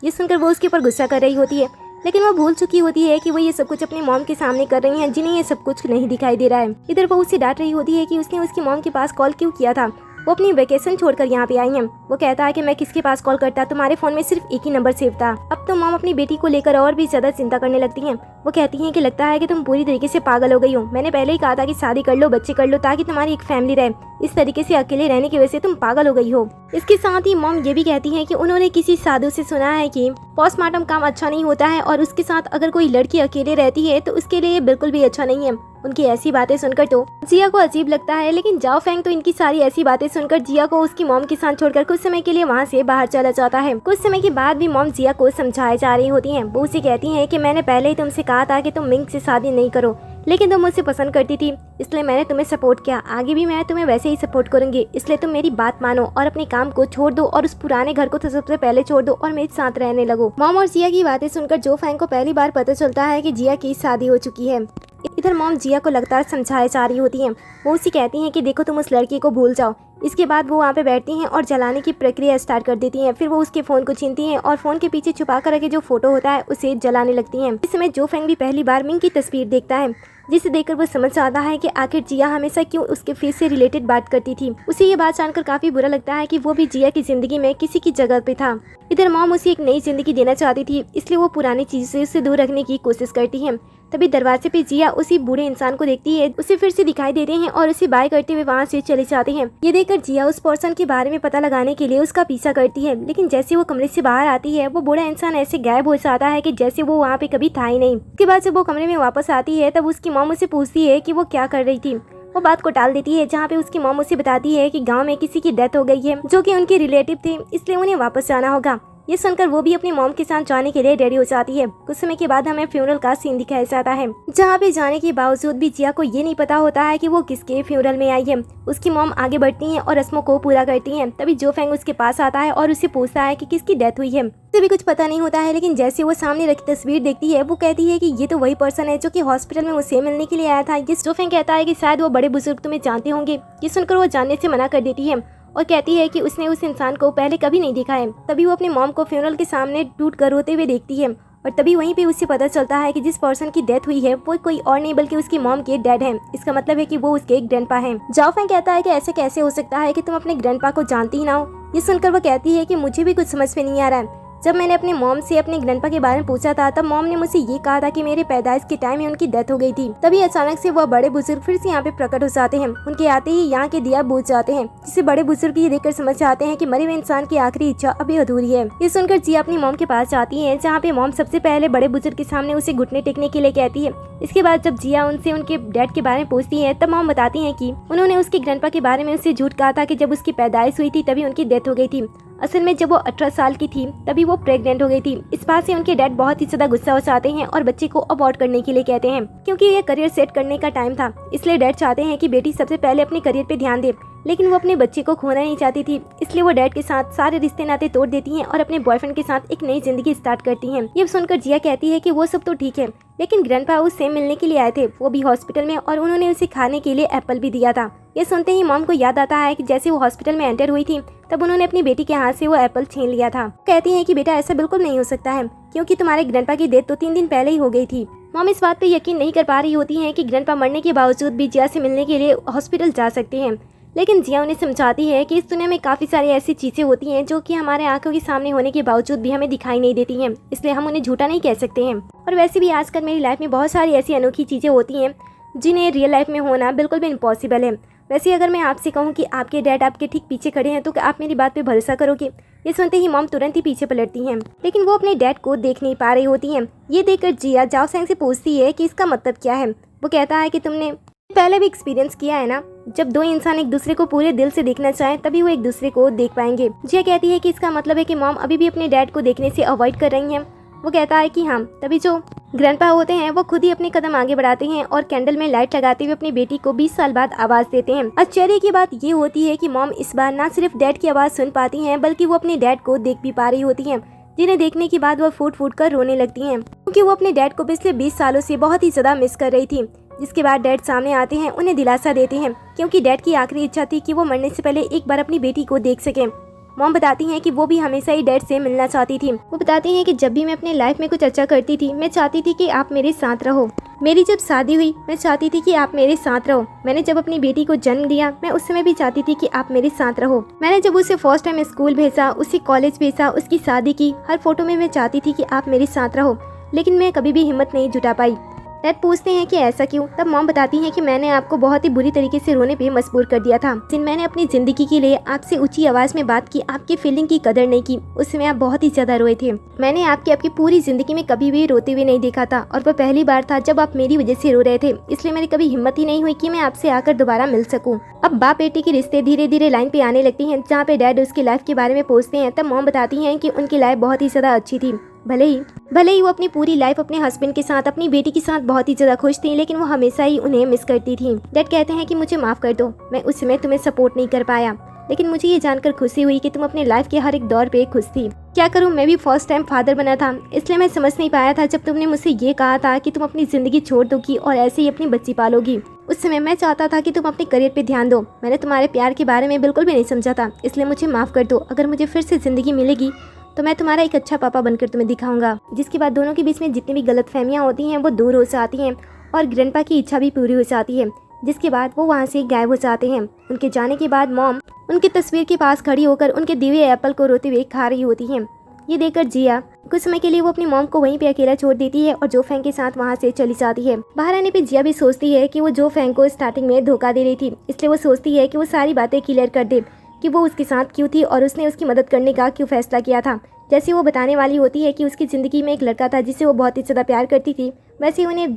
ये सुनकर वो उसके ऊपर गुस्सा कर रही होती है, लेकिन वो भूल चुकी होती है कि वो ये सब कुछ अपनी मॉम के सामने कर रही हैं, जिन्हें ये सब कुछ नहीं दिखाई दे रहा है। इधर वो उसे डांट रही होती है कि उसने उसकी मॉम के पास कॉल क्यों किया था, वो अपनी वेकेशन छोड़कर यहाँ पे आई हैं। वो कहता है कि मैं किसके पास कॉल करता, तुम्हारे फोन में सिर्फ एक ही नंबर सेव था। अब तो मॉम अपनी बेटी को लेकर और भी ज्यादा चिंता करने लगती हैं। वो कहती हैं कि लगता है कि तुम पूरी तरीके से पागल हो गई हो। मैंने पहले ही कहा था कि शादी कर लो, बच्चे कर लो, ताकि तुम्हारी एक फैमिली रहे। इस तरीके से अकेले रहने की वजह से तुम पागल हो गई हो। इसके साथ ही मॉम ये भी कहती हैं कि उन्होंने किसी साधु से सुना है कि पोस्टमार्टम काम अच्छा नहीं होता है और उसके साथ अगर कोई लड़की अकेले रहती है तो उसके लिए बिल्कुल भी अच्छा नहीं है। उनकी ऐसी बातें सुनकर तो जिया को अजीब लगता है, लेकिन जाओ फैंग तो इनकी सारी ऐसी बातें सुनकर जिया को उसकी मॉम के साथ छोड़कर कुछ समय के लिए वहाँ से बाहर चला जाता है। कुछ समय के बाद भी मॉम जिया को समझाए जा रही होती हैं। वो उसे कहती हैं कि मैंने पहले ही तुमसे कहा था कि तुम मिंग से शादी नहीं करो, लेकिन तुम मुझसे पसंद करती थी, इसलिए मैंने तुम्हें सपोर्ट किया। आगे भी मैं तुम्हें वैसे ही सपोर्ट करूंगी, इसलिए तुम मेरी बात मानो और अपने काम को छोड़ दो और उस पुराने घर को तो सबसे पहले छोड़ दो और मेरे साथ रहने लगो। मॉम और जिया की बातें सुनकर जो फैंग को पहली बार पता चलता है कि जिया की शादी हो चुकी है। इधर मॉम जिया को लगातार समझाए जा रही होती हैं। वो उसे कहती हैं कि देखो तुम उस लड़की को भूल जाओ। इसके बाद वो वहाँ पे बैठती हैं और जलाने की प्रक्रिया स्टार्ट कर देती हैं। फिर वो उसके फ़ोन को छीनती हैं और फ़ोन के पीछे छुपा कर रखे जो फोटो होता है उसे जलाने लगती हैं। इस समय जो फैंग भी पहली बार मिंग की तस्वीर देखता है, जिसे देखकर वो समझ आता है कि आखिर जिया हमेशा क्यों उसके फेस से रिलेटेड बात करती थी। उसे ये बात जानकर काफी बुरा लगता है कि वो भी जिया की जिंदगी में किसी की जगह पे था। इधर मॉम उसे एक नई जिंदगी देना चाहती थी, इसलिए वो पुरानी चीज से उसे दूर रखने की कोशिश करती है। तभी दरवाजे पे जिया उसी बूढ़े इंसान को देखती है, उसे फिर से दिखाई देते हैं और उसे बाय करते हुए वहाँ से चले जाते हैं। ये देखकर जिया उस पर्सन के बारे में पता लगाने के लिए उसका पीछा करती है, लेकिन जैसे वो कमरे से बाहर आती है वो बूढ़ा इंसान ऐसे गायब हो जाता है कि जैसे वो वहाँ पे कभी था ही नहीं। उसके बाद जब वो कमरे में वापस आती है तब उसकी मॉम उसे पूछती है कि वो क्या कर रही थी। वो बात को टाल देती है, जहाँ पे उसकी मॉम उसे बताती है कि गाँव में किसी की डेथ हो गई है जो कि उनके रिलेटिव थे, इसलिए उन्हें वापस जाना होगा। ये सुनकर वो भी अपनी मॉम के साथ जाने के लिए रेडी हो जाती है। कुछ समय के बाद हमें फ्यूनरल का सीन दिखाया जाता है, जहाँ पे जाने के बावजूद भी जिया को ये नहीं पता होता है कि वो किसके फ्यूनरल में आई है। उसकी मॉम आगे बढ़ती हैं और रस्मों को पूरा करती हैं। तभी जो फैंग उसके पास आता है और उसे पूछता है कि किसकी डेथ हुई है। उसे भी कुछ पता नहीं होता है, लेकिन जैसे वो सामने रखी तस्वीर देखती है वो कहती है कि ये तो वही पर्सन है जो कि हॉस्पिटल में उसे मिलने के लिए आया था। ये जो फैंग कहता है कि शायद वो बड़े बुजुर्ग तुम्हें जानते होंगे। ये सुनकर वो जानने से मना कर देती है और कहती है कि उसने उस इंसान को पहले कभी नहीं देखा है। तभी वो अपनी मॉम को फ्यूनरल के सामने टूट कर रोते हुए देखती है और तभी वहीं पे उससे पता चलता है कि जिस पर्सन की डेथ हुई है वो कोई और नहीं बल्कि उसकी मॉम के डैड हैं। इसका मतलब है कि वो उसके ग्रैंडपा हैं। जाओ फैंग कहता है कि ऐसे कैसे हो सकता है कि तुम अपने ग्रैंडपा को जानती ही ना हो। ये सुनकर वो कहती है कि मुझे भी कुछ समझ में नहीं आ रहा है। जब मैंने अपने मॉम से अपने ग्रैंडपा के बारे में पूछा था तब मॉम ने मुझसे ये कहा था कि मेरे पैदाइश के टाइम में उनकी डेथ हो गई थी। तभी अचानक से वह बड़े बुजुर्ग फिर से यहाँ पे प्रकट हो जाते हैं। उनके आते ही यहाँ के दिया बुझ जाते हैं, जिसे बड़े बुजुर्ग ये देखकर समझ जाते हैं कि मरे हुए इंसान की आखिरी इच्छा अभी अधूरी है। ये सुनकर जिया अपनी मॉम के पास जाती है, जहाँ पे मॉम सबसे पहले बड़े बुजुर्ग के सामने उसे घुटने टेकने के लिए कहती है। इसके बाद जब जिया उनसे उनके डैड के बारे में पूछती है तब मॉम बताती है कि उन्होंने उसके ग्रैंडपा के बारे में उससे झूठ कहा था कि जब उसकी पैदाइश हुई थी तभी उनकी डेथ हो गई थी। असल में जब वो 18 साल की थी तभी वो प्रेग्नेंट हो गई थी। इस बात से उनके डैड बहुत ही ज्यादा गुस्सा हो जाते हैं और बच्चे को अबॉर्ट करने के लिए कहते हैं, क्योंकि ये करियर सेट करने का टाइम था। इसलिए डैड चाहते हैं कि बेटी सबसे पहले अपने करियर पे ध्यान दे, लेकिन वो अपने बच्चे को खोना नहीं चाहती थी। इसलिए वो डैड के साथ सारे रिश्ते नाते तोड़ देती हैं और अपने बॉयफ्रेंड के साथ एक नई जिंदगी स्टार्ट करती हैं। ये सुनकर जिया कहती है कि वो सब तो ठीक है, लेकिन ग्रैंडपा उससे मिलने के लिए आए थे, वो भी हॉस्पिटल में, और उन्होंने उसे खाने के लिए एप्पल भी दिया था। ये सुनते ही मॉम को याद आता है कि जैसे वो हॉस्पिटल में एंटर हुई थी तब उन्होंने अपनी बेटी के हाथ से वो एप्पल छीन लिया था। कहती हैं कि बेटा ऐसा बिल्कुल नहीं हो सकता है, क्योंकि तुम्हारे ग्रैंडपा की डेथ तो 3 दिन पहले ही हो गई थी। मॉम इस बात पे यकीन नहीं कर पा रही होती हैं कि ग्रैंडपा मरने के बावजूद भी जिया से मिलने के लिए हॉस्पिटल जा सकते हैं, लेकिन जिया उन्हें समझाती है कि इस दुनिया में काफ़ी सारी ऐसी चीज़ें होती हैं जो कि हमारे आंखों के सामने होने के बावजूद भी हमें दिखाई नहीं देती हैं, इसलिए हम उन्हें झूठा नहीं कह सकते हैं। और वैसे भी आजकल मेरी लाइफ में बहुत सारी ऐसी अनोखी चीज़ें होती हैं जिन्हें रियल लाइफ में होना बिल्कुल भी इम्पॉसिबल है। वैसे अगर मैं आपसे कहूँ कि आपके डैड आपके ठीक पीछे खड़े हैं तो क्या आप मेरी बात पे भरोसा करोगे? ये सुनते ही मॉम तुरंत ही पीछे पलटती हैं, लेकिन वो अपने डैड को देख नहीं पा रही होती हैं। ये देखकर जिया जाओ सेंग से पूछती है कि इसका मतलब क्या है। वो कहता है कि तुमने पहले भी एक्सपीरियंस किया है ना, जब दो इंसान एक दूसरे को पूरे दिल से देखना चाहें तभी वो एक दूसरे को देख पाएंगे। जिया कहती है कि इसका मतलब है कि मॉम अभी भी अपने डैड को देखने से अवॉइड कर रही हैं। वो कहता है कि हाँ। तभी जो ग्रैंडपा होते हैं वो खुद ही अपने कदम आगे बढ़ाते हैं और कैंडल में लाइट लगाते हुए अपनी बेटी को 20 साल बाद आवाज देते हैं। आश्चर्य की बात ये होती है कि मॉम इस बार न सिर्फ डैड की आवाज सुन पाती हैं बल्कि वो अपने डैड को देख भी पा रही होती हैं, जिन्हें देखने के बाद वो फूट फूट कर रोने लगती हैं, क्योंकि वो अपने डैड को पिछले 20 सालों से बहुत ही ज्यादा मिस कर रही थी। जिसके बाद डैड सामने आते हैं, उन्हें दिलासा देते हैं, क्योंकि डैड की आखिरी इच्छा थी कि वो मरने से पहले एक बार अपनी बेटी को देख सकें। मॉम बताती हैं कि वो भी हमेशा ही डैड से मिलना चाहती थी। वो बताती हैं कि जब भी मैं अपने लाइफ में कुछ अच्छा करती थी मैं चाहती थी कि आप मेरे साथ रहो। मेरी जब शादी हुई मैं चाहती थी कि आप मेरे साथ रहो। मैंने जब अपनी बेटी को जन्म दिया मैं उस समय भी चाहती थी कि आप मेरे साथ रहो। मैंने जब उसे फर्स्ट टाइम स्कूल भेजा, उसे कॉलेज भेजा, उसकी शादी की, हर फोटो में मैं चाहती थी कि आप मेरे साथ रहो, लेकिन मैं कभी भी हिम्मत नहीं जुटा पाई। डैड पूछते हैं कि ऐसा क्यों? तब मॉम बताती हैं कि मैंने आपको बहुत ही बुरी तरीके से रोने पे मजबूर कर दिया था। जिन मैंने अपनी जिंदगी के लिए आपसे ऊंची आवाज में बात की, आपकी फीलिंग की कदर नहीं की, उस समय आप बहुत ही ज्यादा रोए थे। मैंने आपकी पूरी जिंदगी में कभी भी रोते हुए नहीं देखा था, और वह पहली बार था जब आप मेरी वजह से रो रहे थे। इसलिए मेरी कभी हिम्मत ही नहीं हुई कि मैं आपसे आकर दोबारा मिल सकूं। अब बाप बेटी के रिश्ते धीरे धीरे लाइन पे आने लगती हैं, जहाँ पे डैड उसकी लाइफ के बारे में पूछते हैं। तब मॉम बताती हैं कि उनकी लाइफ बहुत ही ज्यादा अच्छी थी। भले ही वो अपनी पूरी लाइफ अपने हस्बैंड के साथ, अपनी बेटी के साथ बहुत ही ज्यादा खुश थी, लेकिन वो हमेशा ही उन्हें मिस करती थी। डैड कहते हैं कि मुझे माफ कर दो, मैं उस समय तुम्हें सपोर्ट नहीं कर पाया, लेकिन मुझे ये जानकर खुशी हुई कि तुम अपने लाइफ के हर एक दौर पे खुश थी। क्या करूं, मैं भी फर्स्ट टाइम फादर बना था, इसलिए मैं समझ नहीं पाया था जब तुमने मुझसे ये कहा था कि तुम अपनी जिंदगी छोड़ दोगी और ऐसे ही अपनी बच्ची पालोगी। उस समय मैं चाहता था कि तुम अपने करियर पे ध्यान दो। मैंने तुम्हारे प्यार के बारे में बिल्कुल भी नहीं समझा था, इसलिए मुझे माफ कर दो। अगर मुझे फिर से जिंदगी मिलेगी तो मैं तुम्हारा एक अच्छा पापा बनकर तुम्हें दिखाऊंगा। जिसके बाद दोनों के बीच में जितनी भी गलतफहमियां होती हैं वो दूर हो जाती हैं और ग्रैंडपा की इच्छा भी पूरी हो जाती है। जिसके बाद वो वहाँ से गायब हो जाते हैं। उनके जाने के बाद मॉम उनकी तस्वीर के पास खड़ी होकर उनके दिए हुए एप्पल को रोते हुए खा रही होती हैं। ये देखकर जिया कुछ समय के लिए वो अपनी मॉम को वहीं पे अकेला छोड़ देती है और जो फैंग के साथ वहाँ से चली जाती है। बाहर आने पे जिया भी सोचती है कि वो जो फैंग को स्टार्टिंग में धोखा दे रही थी, इसलिए वो सोचती है कि वो सारी बातें क्लियर कर दे कि वो उसके साथ क्यों थी और उसने उसकी मदद करने का क्यों फैसला किया था। जैसे वो बताने वाली होती है कि उसकी ज़िंदगी में एक लड़का था जिसे वो बहुत ही ज़्यादा प्यार करती थी, वैसे उन्हें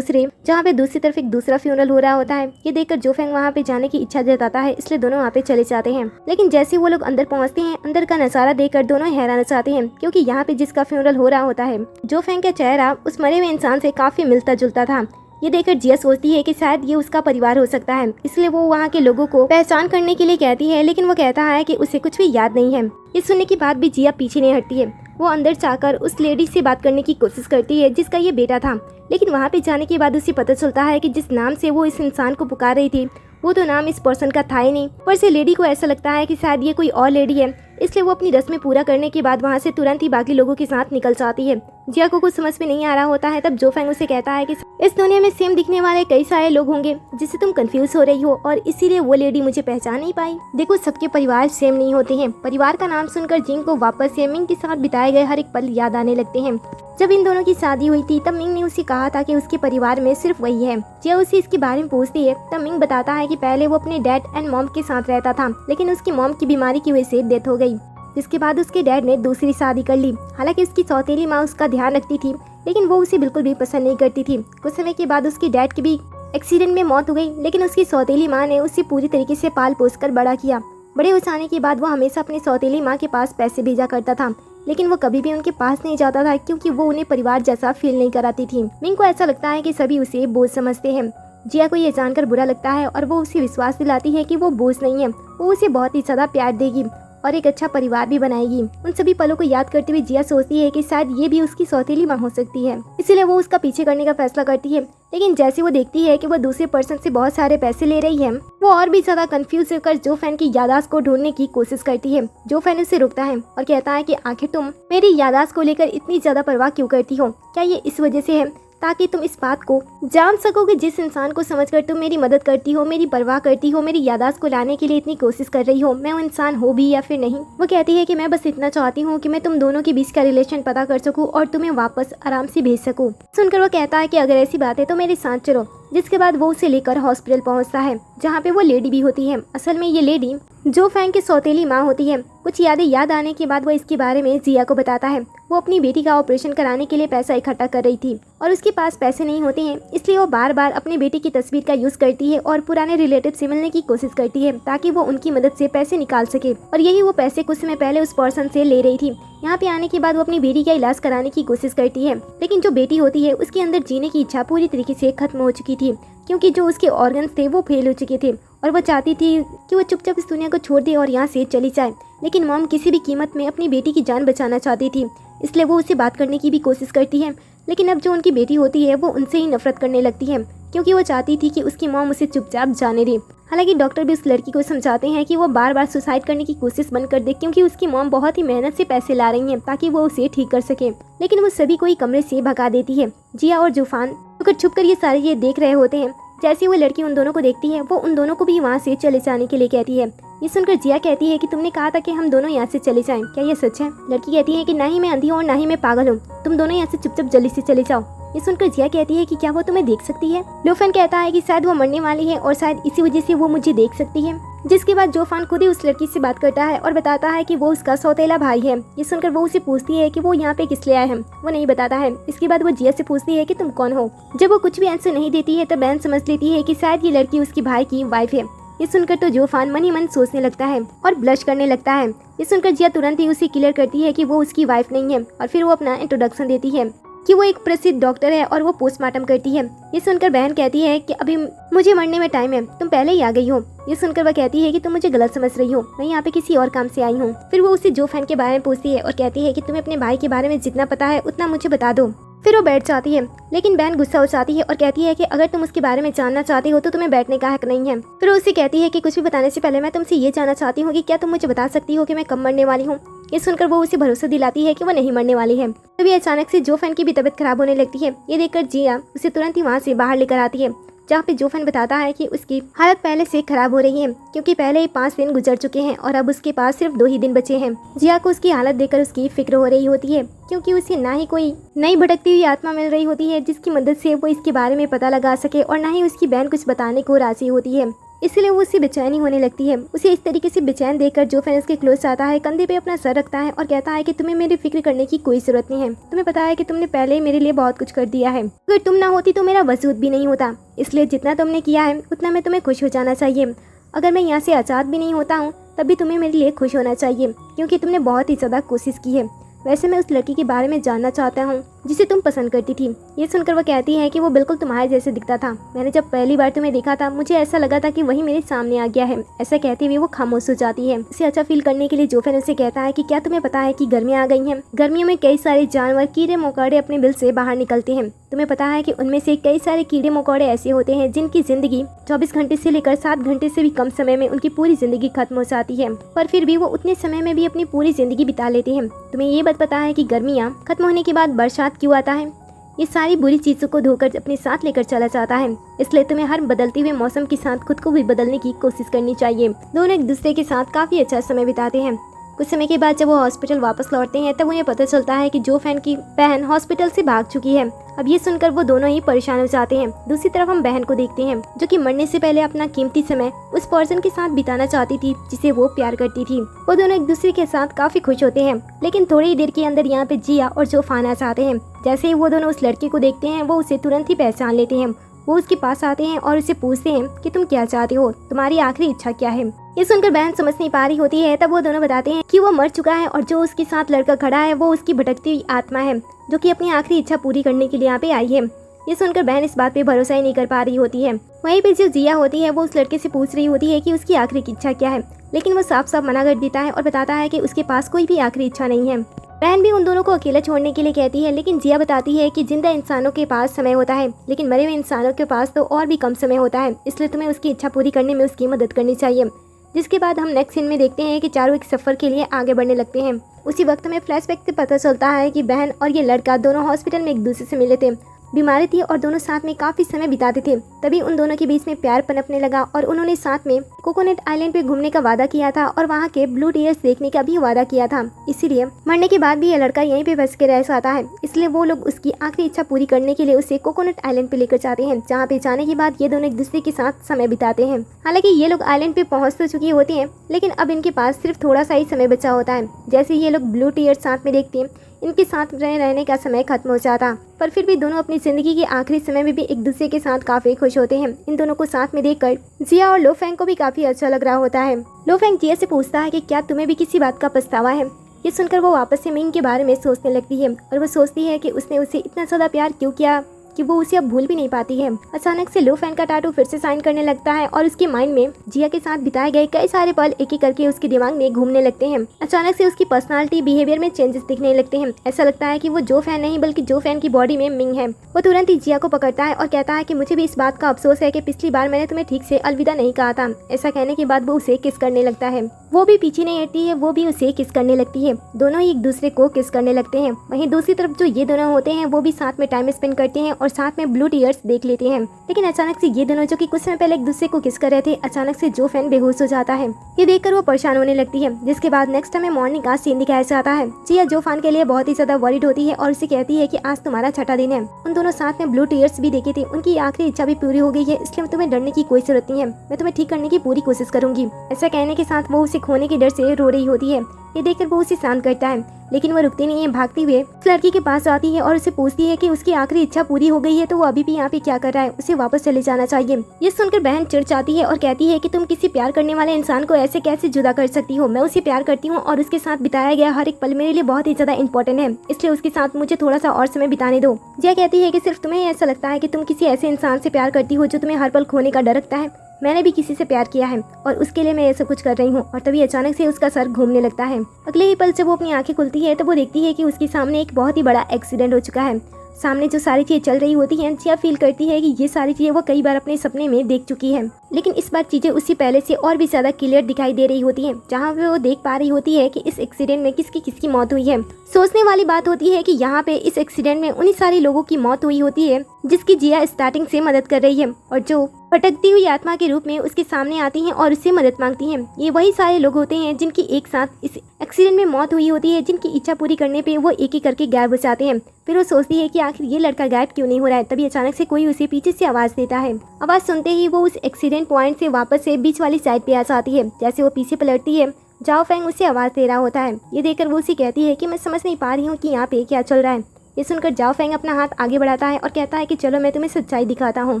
जहाँ पे दूसरी तरफ एक दूसरा फ्यूनरल हो रहा होता है। ये देखकर जो फेंग वहाँ पे जाने की इच्छा जताता है, इसलिए दोनों वहाँ पे चले जाते हैं। लेकिन जैसे वो लोग अंदर पहुँचते हैं, अंदर का नज़ारा देखकर दोनों हैरान हो जाते हैं, क्योंकि यहाँ पे जिसका फ्यूनरल हो रहा होता है, जो फेंग का चेहरा उस मरे हुए इंसान से काफ़ी मिलता जुलता था। ये देखकर जिया सोचती है कि शायद ये उसका परिवार हो सकता है, इसलिए वो वहाँ के लोगों को पहचान करने के लिए कहती है, लेकिन वो कहता है कि उसे कुछ भी याद नहीं है। ये सुनने के बाद भी जिया पीछे नहीं हटती है। वो अंदर जाकर उस लेडी से बात करने की कोशिश करती है जिसका ये बेटा था, लेकिन वहाँ पे जाने के बाद उसे पता चलता है कि जिस नाम से वो इस इंसान को पुकार रही थी वो तो नाम इस पर्सन का था ही नहीं। पर से लेडी को ऐसा लगता है कि शायद ये कोई और लेडी है, इसलिए वो अपनी रस्में पूरा करने के बाद वहाँ से तुरंत ही बाकी लोगों के साथ निकल जाती है। जिया को कुछ समझ में नहीं आ रहा होता है तब जो फैंग उसे कहता है कि इस दुनिया में सेम दिखने वाले कई सारे लोग होंगे जिससे तुम कंफ्यूज हो रही हो और इसीलिए वो लेडी मुझे पहचान नहीं पाई। देखो सबके परिवार सेम नहीं होते हैं। परिवार का नाम सुनकर जिंग को वापस से मिंग के साथ बिताए गए हर एक पल याद आने लगते हैं। जब इन दोनों की शादी हुई थी तब मिंग ने उसे कहा था कि उसके परिवार में सिर्फ वही है। जिया उसे इसके बारे में पूछती है तब मिंग बताता है कि पहले वो अपने डैड एंड मॉम के साथ रहता था, लेकिन उसकी मॉम की बीमारी की वजह से डेथ हो गई, जिसके बाद उसके डैड ने दूसरी शादी कर ली। हालांकि उसकी सौतेली माँ उसका ध्यान रखती थी, लेकिन वो उसे बिल्कुल भी पसंद नहीं करती थी। कुछ समय के बाद उसके डैड की भी एक्सीडेंट में मौत हो गई, लेकिन उसकी सौतेली माँ ने उसे पूरी तरीके से पाल पोस कर बड़ा किया। बड़े हो जाने के बाद वो हमेशा अपनी सौतेली माँ के पास पैसे भेजा करता था, लेकिन वो कभी भी उनके पास नहीं जाता था क्योंकि वो उन्हें परिवार जैसा फील नहीं कराती थी। मिंग को ऐसा लगता है कि सभी उसे बोझ समझते हैं। जिया को ये जानकर बुरा लगता है और वो उसे विश्वास दिलाती है कि वो बोझ नहीं है, वो उसे बहुत ही ज्यादा प्यार देगी और एक अच्छा परिवार भी बनाएगी। उन सभी पलों को याद करते हुए जिया सोचती है कि शायद ये भी उसकी सौतेली माँ हो सकती है, इसीलिए वो उसका पीछे करने का फैसला करती है। लेकिन जैसे वो देखती है कि वो दूसरे पर्सन से बहुत सारे पैसे ले रही है, वो और भी ज्यादा कंफ्यूज होकर जो फैन की यादाश्त को ढूंढने की कोशिश करती है। जो फैन उसे रोकता है और कहता है कि आखिर तुम मेरी यादाश्त को लेकर इतनी ज्यादा परवाह क्यों करती हो? क्या ये इस वजह से है ताकि तुम इस बात को जान सको कि जिस इंसान को समझकर तुम मेरी मदद करती हो, मेरी परवाह करती हो, मेरी यादाश्त को लाने के लिए इतनी कोशिश कर रही हो, मैं वो इंसान हो भी या फिर नहीं? वो कहती है कि मैं बस इतना चाहती हूँ कि मैं तुम दोनों के बीच का रिलेशन पता कर सकूँ और तुम्हें वापस आराम से भेज सकूँ। सुनकर वो कहता है कि अगर ऐसी बात है तो मेरे साथ चलो, जिसके बाद वो उसे लेकर हॉस्पिटल पहुंचता है जहाँ पे वो लेडी भी होती है। असल में ये लेडी जो फैंग की सौतेली माँ होती है। कुछ यादें याद आने के बाद वो इसके बारे में जिया को बताता है। वो अपनी बेटी का ऑपरेशन कराने के लिए पैसा इकट्ठा कर रही थी और उसके पास पैसे नहीं होते हैं, इसलिए वो बार बार अपनी बेटी की तस्वीर का यूज करती है और पुराने रिलेटिव से मिलने की कोशिश करती है ताकि वो उनकी मदद से पैसे निकाल सके। और यही वो पैसे कुछ समय पहले उस पर्सन से ले रही थी। यहाँ पे आने के बाद वो अपनी बेटी का इलाज कराने की कोशिश करती है, लेकिन जो बेटी होती है उसके अंदर जीने की इच्छा पूरी तरीके से खत्म हो चुकी थी, क्योंकि जो उसके ऑर्गन्स थे वो फेल हो चुके थे और वो चाहती थी कि वो चुपचाप इस दुनिया को छोड़ दे और यहाँ से चली जाए। लेकिन मॉम किसी भी कीमत में अपनी बेटी की जान बचाना चाहती थी, इसलिए वो उससे बात करने की भी कोशिश करती है। लेकिन अब जो उनकी बेटी होती है वो उनसे ही नफरत करने लगती है, क्योंकि वो चाहती थी कि उसकी मॉम उसे चुपचाप जाने दे। हालांकि डॉक्टर भी उस लड़की को समझाते हैं कि वो बार बार सुसाइड करने की कोशिश बंद कर दे, क्योंकि उसकी मॉम बहुत ही मेहनत से पैसे ला रही हैं ताकि वो उसे ठीक कर सके। लेकिन वो सभी को ही कमरे से भगा देती है। जिया और जूफान छुप कर ये सारे ये देख रहे होते हैं। जैसे वो लड़की उन दोनों को देखती है वो उन दोनों को भी वहाँ से चले जाने के लिए कहती है। ये सुनकर जिया कहती है कि तुमने कहा था कि हम दोनों यहाँ से चले जाएं, क्या ये सच है? लड़की कहती है कि ना ही मैं अंधी हूँ और ना ही मैं पागल हूँ, तुम दोनों यहाँ से चुपचाप जल्दी से चले जाओ। ये सुनकर जिया कहती है कि क्या वो तुम्हें देख सकती है? लोफन कहता है कि शायद वो मरने वाली है और शायद इसी वजह से वो मुझे देख सकती है। जिसके बाद जोफान खुद ही उस लड़की से बात करता है और बताता है कि वो उसका सौतेला भाई है। ये सुनकर वो उसे पूछती है कि वो यहाँ पे किस लिए आए हैं, वो नहीं बताता है। इसके बाद वो जिया से पूछती है कि तुम कौन हो। जब वो कुछ भी आंसर नहीं देती है तब बहन समझ लेती है कि शायद ये लड़की उसकी भाई की वाइफ है। ये सुनकर तो जोफान मन ही मन सोचने लगता है और ब्लश करने लगता है। ये सुनकर जिया तुरंत ही उसे क्लियर करती है कि वो उसकी वाइफ नहीं है और फिर वो अपना इंट्रोडक्शन देती है कि वो एक प्रसिद्ध डॉक्टर है और वो पोस्टमार्टम करती है। ये सुनकर बहन कहती है कि अभी मुझे मरने में टाइम है, तुम पहले ही आ गई हो। ये सुनकर वह कहती है कि तुम मुझे गलत समझ रही हो, मैं यहाँ पे किसी और काम से आई हूँ। फिर वो उसे जो फैन के बारे में पूछती है और कहती है कि तुम्हें अपने भाई के बारे में जितना पता है उतना मुझे बता दो। फिर वो बैठ जाती है, लेकिन बहन गुस्सा हो जाती है और कहती है कि अगर तुम उसके बारे में जानना चाहती हो तो तुम्हें बैठने का हक नहीं है। फिर वो उसे कहती है कि कुछ भी बताने से पहले मैं तुमसे ये जानना चाहती हूँ कि क्या तुम मुझे बता सकती हो कि मैं कब मरने वाली हूँ। ये सुनकर वो उसे भरोसा दिलाती है कि वो नहीं मरने वाली है। तभी अचानक से जोफैन की भी तबीयत खराब होने लगती है। ये देखकर जिया उसे तुरंत ही वहाँ से बाहर लेकर आती है, जहाँ पे जोफैन बताता है कि उसकी हालत पहले से खराब हो रही है, क्योंकि पहले ही 5 दिन गुजर चुके हैं और अब उसके पास सिर्फ 2 ही दिन बचे हैं। जिया को उसकी हालत देखकर उसकी फिक्र हो रही होती है, क्योंकि उसे ना ही कोई नई भटकती हुई आत्मा मिल रही होती है जिसकी मदद से वो इसके बारे में पता लगा सके, और ना ही उसकी बहन कुछ बताने को राजी होती है। इसलिए वो उससे बेचैनी होने लगती है। उसे इस तरीके से बेचैन देखकर जोफैन उसके क्लोज आता है, कंधे पे अपना सर रखता है और कहता है कि तुम्हें मेरी फिक्र करने की कोई जरूरत नहीं है। तुम्हें पता है कि तुमने पहले ही मेरे लिए बहुत कुछ कर दिया है। अगर तुम ना होती तो मेरा वजूद भी नहीं होता, इसलिए जितना तुमने किया है उतना में तुम्हें खुश हो जाना चाहिए। अगर मैं यहाँ से आज़ाद भी नहीं होता हूँ तब भी तुम्हें मेरे लिए खुश होना चाहिए, क्योंकि तुमने बहुत ही ज़्यादा कोशिश की है। वैसे मैं उस लड़की के बारे में जानना चाहता हूँ जिसे तुम पसंद करती थी। ये सुनकर वो कहती है कि वो बिल्कुल तुम्हारे जैसे दिखता था। मैंने जब पहली बार तुम्हें देखा था मुझे ऐसा लगा था कि वही मेरे सामने आ गया है। ऐसा कहते हुए वो खामोश हो जाती है। इसे अच्छा फील करने के लिए जोफैन उसे कहता है कि क्या तुम्हें पता है कि गर्मियाँ आ गई हैं। गर्मियों में कई सारे जानवर कीड़े मकोड़े अपने बिल से बाहर निकलते हैं। तुम्हें पता है कि उनमें से कई सारे कीड़े मकोड़े ऐसे होते हैं जिनकी जिंदगी 24 घंटे से लेकर 7 घंटे से भी कम समय में उनकी पूरी जिंदगी खत्म हो जाती है, पर फिर भी वो उतने समय में भी अपनी पूरी जिंदगी बिता लेते हैं। तुम्हें ये बात पता है कि गर्मियाँ खत्म होने के बाद बरसात साथ क्यों आता है? ये सारी बुरी चीज़ों को धोकर अपने साथ लेकर चला जाता है। इसलिए तुम्हें हर बदलते हुए मौसम के साथ खुद को भी बदलने की कोशिश करनी चाहिए। दोनों एक दूसरे के साथ काफ़ी अच्छा समय बिताते हैं। कुछ समय के बाद जब वो हॉस्पिटल वापस लौटते हैं तब उन्हें पता चलता है कि जो फैन की बहन हॉस्पिटल से भाग चुकी है। अब ये सुनकर वो दोनों ही परेशान हो जाते हैं। दूसरी तरफ हम बहन को देखते हैं जो कि मरने से पहले अपना कीमती समय उस पर्सन के साथ बिताना चाहती थी जिसे वो प्यार करती थी। वो दोनों एक दूसरे के साथ काफी खुश होते हैं, लेकिन थोड़ी ही देर के अंदर यहाँ पे जिया और जोफान आ जाते हैं। जैसे ही वो दोनों उस लड़के को देखते हैं वो उसे तुरंत ही पहचान लेते हैं। वो उसके पास आते हैं और उसे पूछते हैं कि तुम क्या चाहते हो, तुम्हारी आखिरी इच्छा क्या है। ये सुनकर बहन समझ नहीं पा रही होती है। तब वो दोनों बताते हैं कि वो मर चुका है और जो उसके साथ लड़का खड़ा है वो उसकी भटकती हुई आत्मा है जो कि अपनी आखिरी इच्छा पूरी करने के लिए यहाँ पे आई है। ये सुनकर बहन इस बात पे भरोसा ही नहीं कर पा रही होती है। वहीं पे जो जिया होती है वो उस लड़के से पूछ रही होती है कि उसकी आखिरी इच्छा क्या है, लेकिन वो साफ साफ मना कर देता है और बताता है कि उसके पास कोई भी आखिरी इच्छा नहीं है। बहन भी उन दोनों को अकेला छोड़ने के लिए कहती है, लेकिन जिया बताती है कि जिंदा इंसानों के पास समय होता है लेकिन मरे हुए इंसानों के पास तो और भी कम समय होता है, इसलिए तुम्हें उसकी इच्छा पूरी करने में उसकी मदद करनी चाहिए। जिसके बाद हम नेक्स्ट सीन में देखते हैं कि चारों एक सफर के लिए आगे बढ़ने लगते हैं। उसी वक्त हमें फ्लैशबैक से पता चलता है कि बहन और ये लड़का दोनों हॉस्पिटल में एक दूसरे से मिले थे, बीमारी थी और दोनों साथ में काफी समय बिताते थे। तभी उन दोनों के बीच में प्यार पनपने लगा और उन्होंने साथ में कोकोनट आइलैंड पे घूमने का वादा किया था और वहाँ के ब्लू टीयर्स देखने का भी वादा किया था। इसीलिए मरने के बाद भी ये लड़का यहीं पे बस के रह जाता है। इसलिए वो लोग उसकी आखिरी इच्छा पूरी करने के लिए उसे कोकोनट आइलैंड पे लेकर जाते हैं, जहाँ पे जाने के बाद ये दोनों एक दूसरे के साथ समय बिताते हैं। हालांकि ये लोग आइलैंड पे पहुँच तो चुकी होती है, लेकिन अब इनके पास सिर्फ थोड़ा सा ही समय बचा होता है। जैसे ये लोग ब्लू टीयर्स साथ में देखते हैं, इनके साथ रहने का समय खत्म हो जाता, पर फिर भी दोनों अपनी जिंदगी के आखिरी समय में भी एक दूसरे के साथ काफी खुश होते हैं। इन दोनों को साथ में देखकर जिया और लोफेंग को भी काफी अच्छा लग रहा होता है। लोफेंग जिया से पूछता है कि क्या तुम्हें भी किसी बात का पछतावा है। ये सुनकर वो वापस से मिंग के बारे में सोचने लगती है और वो सोचती है कि उसने उसे इतना ज्यादा प्यार क्यों किया कि वो उसे अब भूल भी नहीं पाती है। अचानक से लोफेंग का टैटू फिर से साइन करने लगता है और उसके माइंड में जिया के साथ बिताए गए कई सारे पल एक एक करके उसके दिमाग में घूमने लगते हैं। अचानक से उसकी पर्सनालिटी बिहेवियर में चेंजेस दिखने लगते हैं। ऐसा लगता है कि वो जो फैन नहीं बल्कि जो फैन की बॉडी में मिंग है। वो तुरंत ही जिया को पकड़ता है और कहता है कि मुझे भी इस बात का अफसोस है कि पिछली बार मैंने तुम्हें ठीक से अलविदा नहीं कहा था। ऐसा कहने के बाद वो उसे किस करने लगता है। वो भी पीछे नहीं हटती है, वो भी उसे किस करने लगती है। दोनों ही एक दूसरे को किस करने लगते हैं। वहीं दूसरी तरफ जो ये दोनों होते हैं वो भी साथ में टाइम स्पेंड करते हैं और साथ में ब्लू टीयर्स देख लेते हैं। लेकिन अचानक से ये दोनों जो कि कुछ समय पहले एक दूसरे को किस कर रहे थे, अचानक से जो फैन बेहोश हो जाता है। ये देखकर वो परेशान होने लगती है। जिसके बाद नेक्स्ट हमें मॉर्निंग का सीन दिखाया जाता है। जिया जो फैन के लिए बहुत ही ज्यादा वरीड होती है और उसे कहती है कि आज तुम्हारा छठा दिन है। उन दोनों साथ में ब्लू टीयर्स भी देखे थे, उनकी आखिरी इच्छा भी पूरी हो गई है, इसलिए तुम्हें डरने की कोई जरूरत नहीं है, मैं तुम्हें ठीक करने की पूरी कोशिश करूंगी। ऐसा कहने के साथ वो उसे खोने के डर से रो रही होती है। ये देखकर वो उसे शांत करता है, लेकिन वो रुकती नहीं है। भागती हुए उस लड़की के पास आती है और उसे पूछती है कि उसकी आखिरी इच्छा पूरी हो गई है तो वो अभी भी यहाँ पे क्या कर रहा है, उसे वापस चले जाना चाहिए। ये सुनकर बहन चिढ़ जाती है और कहती है कि तुम किसी प्यार करने वाले इंसान को ऐसे कैसे जुदा कर सकती हो। मैं उसे प्यार करती हूँ और उसके साथ बिताया गया हर एक पल मेरे लिए बहुत ही ज्यादा इंपॉर्टेंट है, इसलिए उसके साथ मुझे थोड़ा सा और समय बिताने दो। जिया कहती है कि सिर्फ तुम्हें ऐसा लगता है कि तुम किसी ऐसे इंसान से प्यार करती हो जो तुम्हें हर पल खोने का डर रखता है। मैंने भी किसी से प्यार किया है और उसके लिए मैं ऐसा कुछ कर रही हूँ। और तभी अचानक से उसका सर घूमने लगता है। अगले ही पल जब वो अपनी आंखें खुलती है तो वो देखती है कि उसके सामने एक बहुत ही बड़ा एक्सीडेंट हो चुका है। सामने जो सारी चीजें चल रही होती हैं, जिया फील करती है कि ये सारी चीजें वो कई बार अपने सपने में देख चुकी है, लेकिन इस बार चीजें उससे पहले से और भी ज्यादा क्लियर दिखाई दे रही होती हैं, जहाँ पे वो देख पा रही होती है कि इस एक्सीडेंट में किसकी किसकी मौत हुई है। सोचने वाली बात होती है कि यहाँ पे इस एक्सीडेंट में उन्हीं सारे लोगों की मौत हुई होती है जिसकी जिया स्टार्टिंग से मदद कर रही है और जो भटकती हुई आत्मा के रूप में उसके सामने आती हैं और उससे मदद मांगती हैं। ये वही सारे लोग होते हैं जिनकी एक साथ इस एक्सीडेंट में मौत हुई होती है, जिनकी इच्छा पूरी करने पे वो एक एक करके गायब हो जाते हैं। फिर वो सोचती है कि आखिर ये लड़का गायब क्यों नहीं हो रहा है। तभी अचानक से कोई उसे पीछे से आवाज देता है। आवाज सुनते ही वो उस एक्सीडेंट पॉइंट से वापस से बीच वाली साइड पे आ जाती है। जैसे वो पीछे पलटती है, जाओ फेंग उसे आवाज दे रहा होता है। ये देखकर वो उसे कहती है कि मैं समझ नहीं पा रही हूँ कि यहाँ पे क्या चल रहा है। ये सुनकर जाओ फेंग अपना हाथ आगे बढ़ाता है और कहता है कि चलो मैं तुम्हें सच्चाई दिखाता हूँ।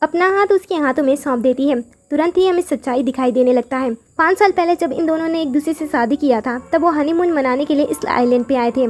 अपना हाथ उसके हाथों में सौंप देती है। तुरंत ही हमें सच्चाई दिखाई देने लगता है। 5 साल पहले जब इन दोनों ने एक दूसरे से शादी किया था तब वो हनीमून मनाने के लिए इस आइलैंड पे आए थे।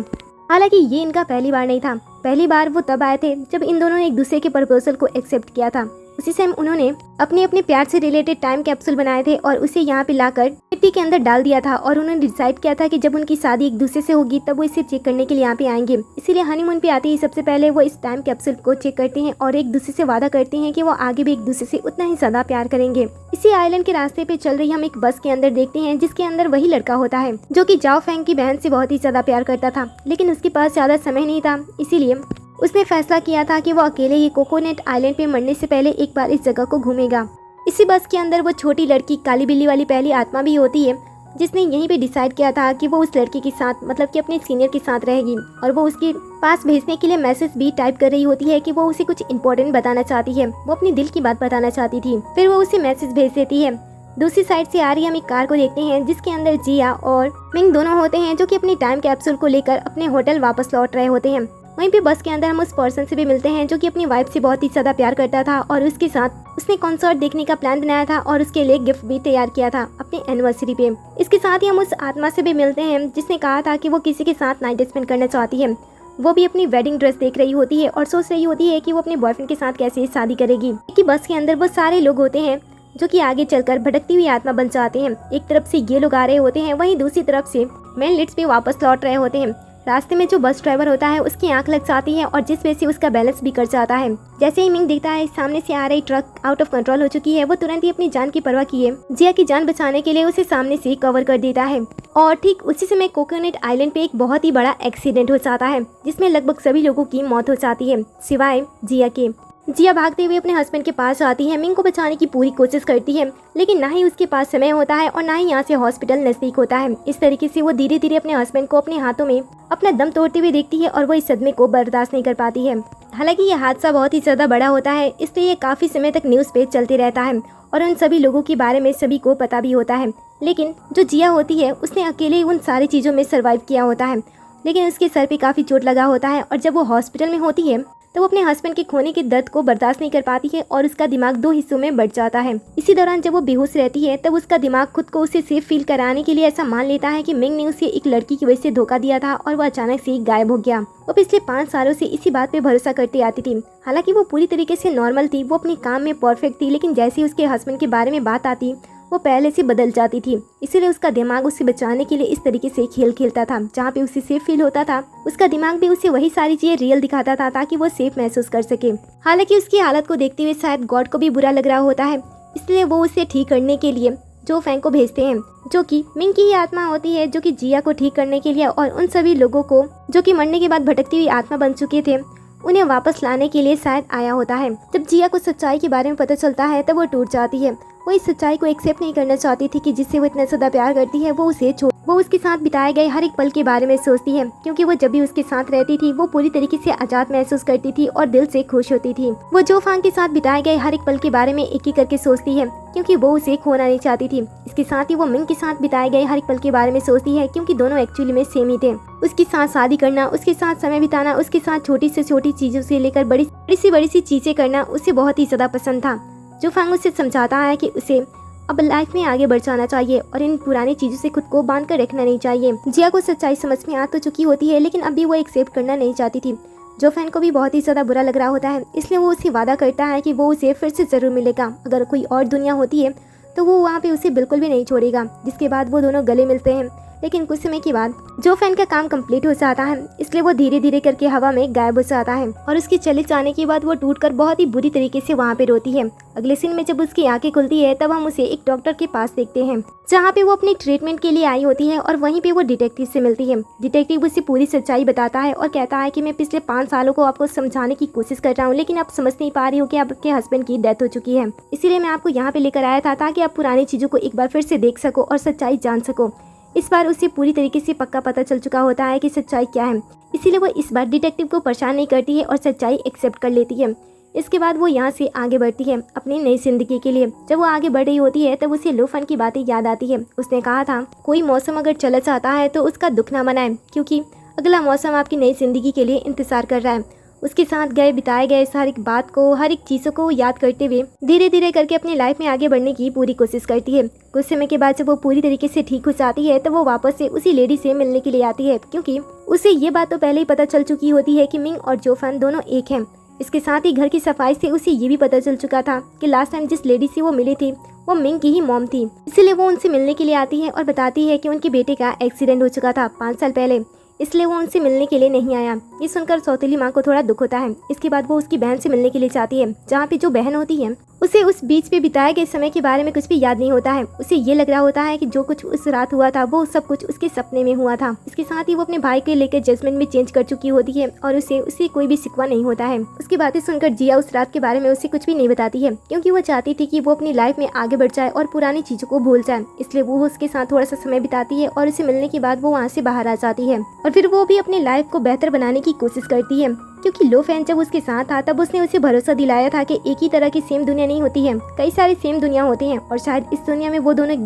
हालांकि ये इनका पहली बार नहीं था। पहली बार वो तब आए थे जब इन दोनों ने एक दूसरे के प्रपोजल को एक्सेप्ट किया था। उसी समय उन्होंने अपने अपने प्यार से रिलेटेड टाइम कैप्सूल बनाए थे और उसे यहाँ पे लाकर मिट्टी के अंदर डाल दिया था और उन्होंने डिसाइड किया था कि जब उनकी शादी एक दूसरे से होगी तब वो इसे चेक करने के लिए यहाँ पे आएंगे। इसीलिए हनीमून पे आते ही सबसे पहले वो इस टाइम कैप्सूल को चेक करते हैं और एक दूसरे से वादा करते हैं कि वो आगे भी एक दूसरे से उतना ही ज्यादा प्यार करेंगे। इसी आइलैंड के रास्ते पे चल रही हम एक बस के अंदर देखते हैं जिसके अंदर वही लड़का होता है जो कि जाओ फेंग की बहन से बहुत ही ज्यादा प्यार करता था, लेकिन उसके पास ज्यादा समय नहीं था। इसीलिए उसने फैसला किया था कि वो अकेले ही कोकोनट आइलैंड पे मरने से पहले एक बार इस जगह को घूमेगा। इसी बस के अंदर वो छोटी लड़की काली बिल्ली वाली पहली आत्मा भी होती है, जिसने यहीं पे डिसाइड किया था कि वो उस लड़की के साथ मतलब कि अपने सीनियर के साथ रहेगी, और वो उसके पास भेजने के लिए मैसेज भी टाइप कर रही होती है कि वो उसे कुछ इंपॉर्टेंट बताना चाहती है, वो अपनी दिल की बात बताना चाहती थी। फिर वो उसे मैसेज भेज देती है। दूसरी साइड से आ रही हम एक कार को देखते हैं जिसके अंदर जिया और मिंग दोनों होते हैं, जो कि अपनी टाइम कैप्सूल को लेकर अपने होटल वापस लौट रहे होते हैं। वहीं पे बस के अंदर हम उस पर्सन से भी मिलते हैं जो कि अपनी वाइफ से बहुत ही ज़्यादा प्यार करता था, और उसके साथ उसने कॉन्सर्ट देखने का प्लान बनाया था और उसके लिए गिफ्ट भी तैयार किया था अपनी एनिवर्सरी पे। इसके साथ ही हम उस आत्मा से भी मिलते हैं जिसने कहा था कि वो किसी के साथ नाइट स्पेंड करना चाहती है। वो भी अपनी वेडिंग ड्रेस देख रही होती है और सोच रही होती है कि वो अपने बॉयफ्रेंड के साथ कैसे शादी करेगी। कि बस के अंदर वो सारे लोग होते हैं जो कि आगे चलकर भटकती हुई आत्मा बन जाते हैं। एक तरफ से ये लोग आ रहे होते हैं, वहीं दूसरी तरफ से मेन लिट्स पे वापस लौट रहे होते हैं। रास्ते में जो बस ड्राइवर होता है उसकी आंख लग जाती है और जिस वजह से उसका बैलेंस भी कर जाता है। जैसे ही मिंग देखता है सामने से आ रही ट्रक आउट ऑफ कंट्रोल हो चुकी है, वो तुरंत ही अपनी जान की परवाह किए जिया की जान बचाने के लिए उसे सामने से कवर कर देता है। और ठीक उसी समय कोकोनट आइलैंड पे एक बहुत ही बड़ा एक्सीडेंट हो जाता है जिसमें लगभग सभी लोगों की मौत हो जाती है सिवाय जिया के। जिया भागते हुए अपने हस्बैंड के पास आती है, मिंग को बचाने की पूरी कोशिश करती है, लेकिन ना ही उसके पास समय होता है और ना ही यहाँ से हॉस्पिटल नजदीक होता है। इस तरीके से वो धीरे धीरे अपने हस्बैंड को अपने हाथों में अपना दम तोड़ते हुए देखती है और वो इस सदमे को बर्दाश्त नहीं कर पाती है। हालांकि ये हादसा बहुत ही ज़्यादा बड़ा होता है, इसलिए ये काफ़ी समय तक न्यूज़ पे चलते रहता है और उन सभी लोगों के बारे में सभी को पता भी होता है। लेकिन जो जिया होती है उसने अकेले उन सारी चीज़ों में सर्वाइव किया होता है, लेकिन उसके सर पे काफ़ी चोट लगा होता है और जब वो हॉस्पिटल में होती है तो वो अपने हस्बैंड के खोने के दर्द को बर्दाश्त नहीं कर पाती है और उसका दिमाग 2 हिस्सों में बढ़ जाता है। इसी दौरान जब वो बेहोश रहती है तब उसका दिमाग खुद को उसे सेफ फील कराने के लिए ऐसा मान लेता है कि मिंग ने उसे एक लड़की की वजह से धोखा दिया था और वो अचानक से गायब हो गया। वो पिछले 5 सालों से इसी बात पे भरोसा करती आती थी। हालांकि वो पूरी तरीके से नॉर्मल थी, वो अपने काम में परफेक्ट थी, लेकिन जैसे ही उसके हस्बैंड के बारे में बात आती वो पहले से बदल जाती थी। इसीलिए उसका दिमाग उसे बचाने के लिए इस तरीके से खेल खेलता था। जहाँ पे उसे सेफ फील होता था उसका दिमाग भी उसे वही सारी चीजें रियल दिखाता था ताकि वो सेफ महसूस कर सके। हालांकि उसकी हालत को देखते हुए शायद गॉड को भी बुरा लग रहा होता है, इसलिए वो उसे ठीक करने के लिए जो फैंग को भेजते हैं, जो कि मिंग की ही आत्मा होती है, जो कि जिया को ठीक करने के लिए और उन सभी लोगों को जो कि मरने के बाद भटकती हुई आत्मा बन चुके थे उन्हें वापस लाने के लिए शायद आया होता है। जब जिया को सच्चाई के बारे में पता चलता है तब वो टूट जाती है। वो इस सच्चाई को एक्सेप्ट नहीं करना चाहती थी कि जिससे वो इतना ज़्यादा प्यार करती है वो उसके साथ बिताए गए हर एक पल के बारे में सोचती है, क्योंकि वो जब भी उसके साथ रहती थी वो पूरी तरीके से आज़ाद महसूस करती थी और दिल से खुश होती थी। वो जो फांग के साथ बिताए गए हर एक पल के बारे में एक एक करके सोचती है, क्योंकि वो उसे खोना नहीं चाहती थी। इसके साथ ही वो मिंग के साथ बिताए गए हर एक पल के बारे में सोचती है, क्योंकि दोनों एक्चुअली में सेम ही थे। उसके साथ शादी करना, उसके साथ समय बिताना, उसके साथ छोटी से छोटी चीज़ों से लेकर बड़ी सी चीज़ें करना उसे बहुत ही ज़्यादा पसंद था। जो फांग उसे समझाता है कि उसे अब लाइफ में आगे बढ़ जाना चाहिए और इन पुरानी चीजों से खुद को बांध कर रखना नहीं चाहिए। जिया को सच्चाई समझ में आ तो चुकी होती है, लेकिन अभी वो एक्सेप्ट करना नहीं चाहती थी। जो फैन को भी बहुत ही ज्यादा बुरा लग रहा होता है, इसलिए वो उसे वादा करता है कि वो उसे फिर से जरूर मिलेगा। अगर कोई और दुनिया होती है तो वो वहाँ पे उसे बिल्कुल भी नहीं छोड़ेगा। जिसके बाद वो दोनों गले मिलते हैं, लेकिन कुछ समय के बाद जो फैन का काम कंप्लीट हो जाता है, इसलिए वो धीरे धीरे करके हवा में गायब हो जाता है और उसके चले जाने के बाद वो टूटकर बहुत ही बुरी तरीके से वहाँ पे रोती है। अगले सीन में जब उसकी आंखें खुलती है तब हम उसे एक डॉक्टर के पास देखते हैं, जहाँ पे वो अपनी ट्रीटमेंट के लिए आई होती है और वहीं पे वो डिटेक्टिव से मिलती है। डिटेक्टिव उसे पूरी सच्चाई बताता है और कहता है कि मैं पिछले 5 सालों को आपको समझाने की कोशिश कर रहा हूँ, लेकिन आप समझ नहीं पा रही हो कि आपके हस्बैंड की डेथ हो चुकी है। इसीलिए मैं आपको यहाँ पे लेकर आया था ताकि आप पुरानी चीजों को एक बार फिर से देख सको और सच्चाई जान सको। इस बार उसे पूरी तरीके से पक्का पता चल चुका होता है कि सच्चाई क्या है, इसीलिए वो इस बार डिटेक्टिव को परेशान नहीं करती है और सच्चाई एक्सेप्ट कर लेती है। इसके बाद वो यहाँ से आगे बढ़ती है अपनी नई जिंदगी के लिए। जब वो आगे बढ़ रही होती है तब उसे लूफन की बातें याद आती है। उसने कहा था कोई मौसम अगर चला जाता है तो उसका दुख ना मनाए, क्योंकि अगला मौसम आपकी नई जिंदगी के लिए इंतजार कर रहा है। उसके साथ बिताए गए हर एक बात को, हर एक चीज़ों को याद करते हुए धीरे धीरे करके अपनी लाइफ में आगे बढ़ने की पूरी कोशिश करती है। कुछ समय के बाद जब वो पूरी तरीके से ठीक हो जाती है तो वो वापस से उसी लेडी से मिलने के लिए आती है, क्योंकि उसे ये बात तो पहले ही पता चल चुकी होती है कि मिंग और जोफन दोनों एक हैं। इसके साथ ही घर की सफाई से उसे ये भी पता चल चुका था कि लास्ट टाइम जिस लेडी से वो मिली थी वो मिंग की ही मॉम थी। इसीलिए वो उनसे मिलने के लिए आती है और बताती है कि उनके बेटे का एक्सीडेंट हो चुका था 5 साल पहले, इसलिए वो उनसे मिलने के लिए नहीं आया। ये सुनकर सौतेली माँ को थोड़ा दुख होता है। इसके बाद वो उसकी बहन से मिलने के लिए चाहती है, जहाँ पे जो बहन होती है उसे उस बीच पे बिताए गए समय के बारे में कुछ भी याद नहीं होता है। उसे ये लग रहा होता है कि जो कुछ उस रात हुआ था वो सब कुछ उसके सपने में हुआ था। इसके साथ ही वो अपने भाई के लेकर जजमेंट भी चेंज कर चुकी होती है और उसे कोई भी शिकवा नहीं होता है। उसकी बातें सुनकर जिया उस रात के बारे में उसे कुछ भी नहीं बताती है, क्योंकि वो चाहती थी कि वो अपनी लाइफ में आगे बढ़ जाए और पुरानी चीजों को भूल जाए। इसलिए वो उसके साथ थोड़ा सा समय बिताती है और उसे मिलने के बाद वो वहाँ से बाहर आ जाती है और फिर वो भी अपनी लाइफ को बेहतर बनाने की कोशिश करती है। क्योंकि लो फैन जब उसके साथ था तब उसने उसे भरोसा दिलाया था कि एक ही तरह की सेम दुनिया नहीं होती है, कई सारी सेम दुनिया होती हैं और शायद इस दुनिया में वो दोनों एक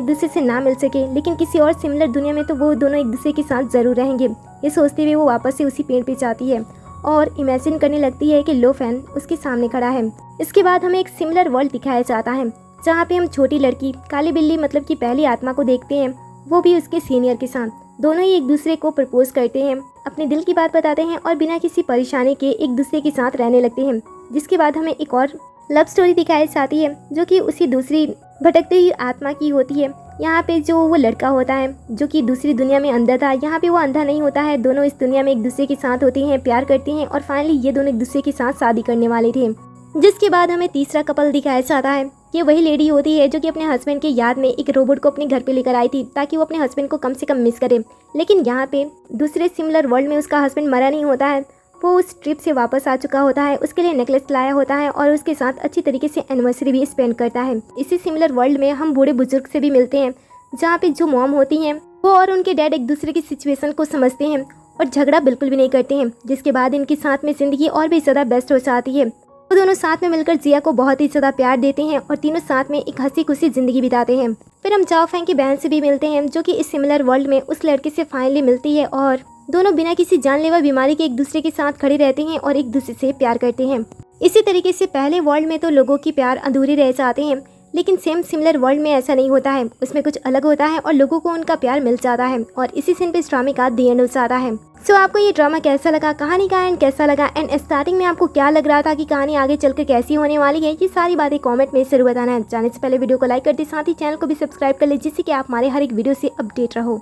दूसरे से ना मिल सके, लेकिन किसी और सिमिलर दुनिया में तो वो दोनों एक दूसरे के साथ जरूर रहेंगे। ये सोचते हुए वो वापस से उसी पेड़ पे जाती है और इमेजिन करने लगती है कि लो फैन उसके सामने खड़ा है। इसके बाद हमें एक सिमिलर वर्ल्ड दिखाया जाता है जहाँ पे हम छोटी लड़की काली बिल्ली मतलब की पहली आत्मा को देखते हैं, वो भी उसके सीनियर के साथ। दोनों ही एक दूसरे को प्रपोज करते हैं, अपने दिल की बात बताते हैं और बिना किसी परेशानी के एक दूसरे के साथ रहने लगते हैं। जिसके बाद हमें एक और लव स्टोरी दिखाई जाती है जो कि उसी दूसरी भटकती हुई आत्मा की होती है। यहाँ पे जो वो लड़का होता है जो कि दूसरी दुनिया में अंधा था, यहाँ पे वो अंधा नहीं होता है। दोनों इस दुनिया में एक दूसरे के साथ होते हैं, प्यार करते हैं और फाइनली ये दोनों एक दूसरे के साथ शादी करने वाले थे। जिसके बाद हमें तीसरा कपल दिखाया जाता है। ये वही लेडी होती है जो कि अपने हस्बैंड के याद में एक रोबोट को अपने घर पे लेकर आई थी ताकि वो अपने हस्बैंड को कम से कम मिस करे। लेकिन यहाँ पे दूसरे सिमिलर वर्ल्ड में उसका हस्बैंड मरा नहीं होता है, वो उस ट्रिप से वापस आ चुका होता है, उसके लिए नेकलेस लाया होता है और उसके साथ अच्छी तरीके से एनिवर्सरी भी स्पेंड करता है। इसी सिमिलर वर्ल्ड में हम बूढ़े बुजुर्ग से भी मिलते हैं जहाँ पे जो मॉम होती हैं वो और उनके डैड एक दूसरे की सिचुएशन को समझते हैं और झगड़ा बिल्कुल भी नहीं करते हैं। जिसके बाद इनके साथ में ज़िंदगी और भी ज़्यादा बेस्ट हो जाती है। वो दोनों साथ में मिलकर जिया को बहुत ही ज़्यादा प्यार देते हैं और तीनों साथ में एक हंसी खुशी ज़िंदगी बिताते हैं। फिर हम जाओ फैंग की बहन से भी मिलते हैं जो कि इस सिमिलर वर्ल्ड में उस लड़के से फाइनली मिलती है और दोनों बिना किसी जानलेवा बीमारी के एक दूसरे के साथ खड़े रहते हैं और एक दूसरे से प्यार करते हैं। इसी तरीके से पहले वर्ल्ड में तो लोगों की प्यार अधूरे रह जाते हैं, लेकिन सेम सिमिलर वर्ल्ड में ऐसा नहीं होता है, उसमें कुछ अलग होता है और लोगों को उनका प्यार मिल जाता है और इसी सीन पे इस ड्रामे का दी एंड हो जाता है। सो आपको ये ड्रामा कैसा लगा, कहानी का एंड कैसा लगा एंड स्टार्टिंग में आपको क्या लग रहा था कि कहानी आगे चलकर कैसी होने वाली है, ये सारी बातें कमेंट में जरूर बताना है। जाने से पहले वीडियो को लाइक कर दे, साथ ही चैनल को भी सब्सक्राइब कर ले जिससे कि आप हमारे हर एक वीडियो से अपडेट रहो।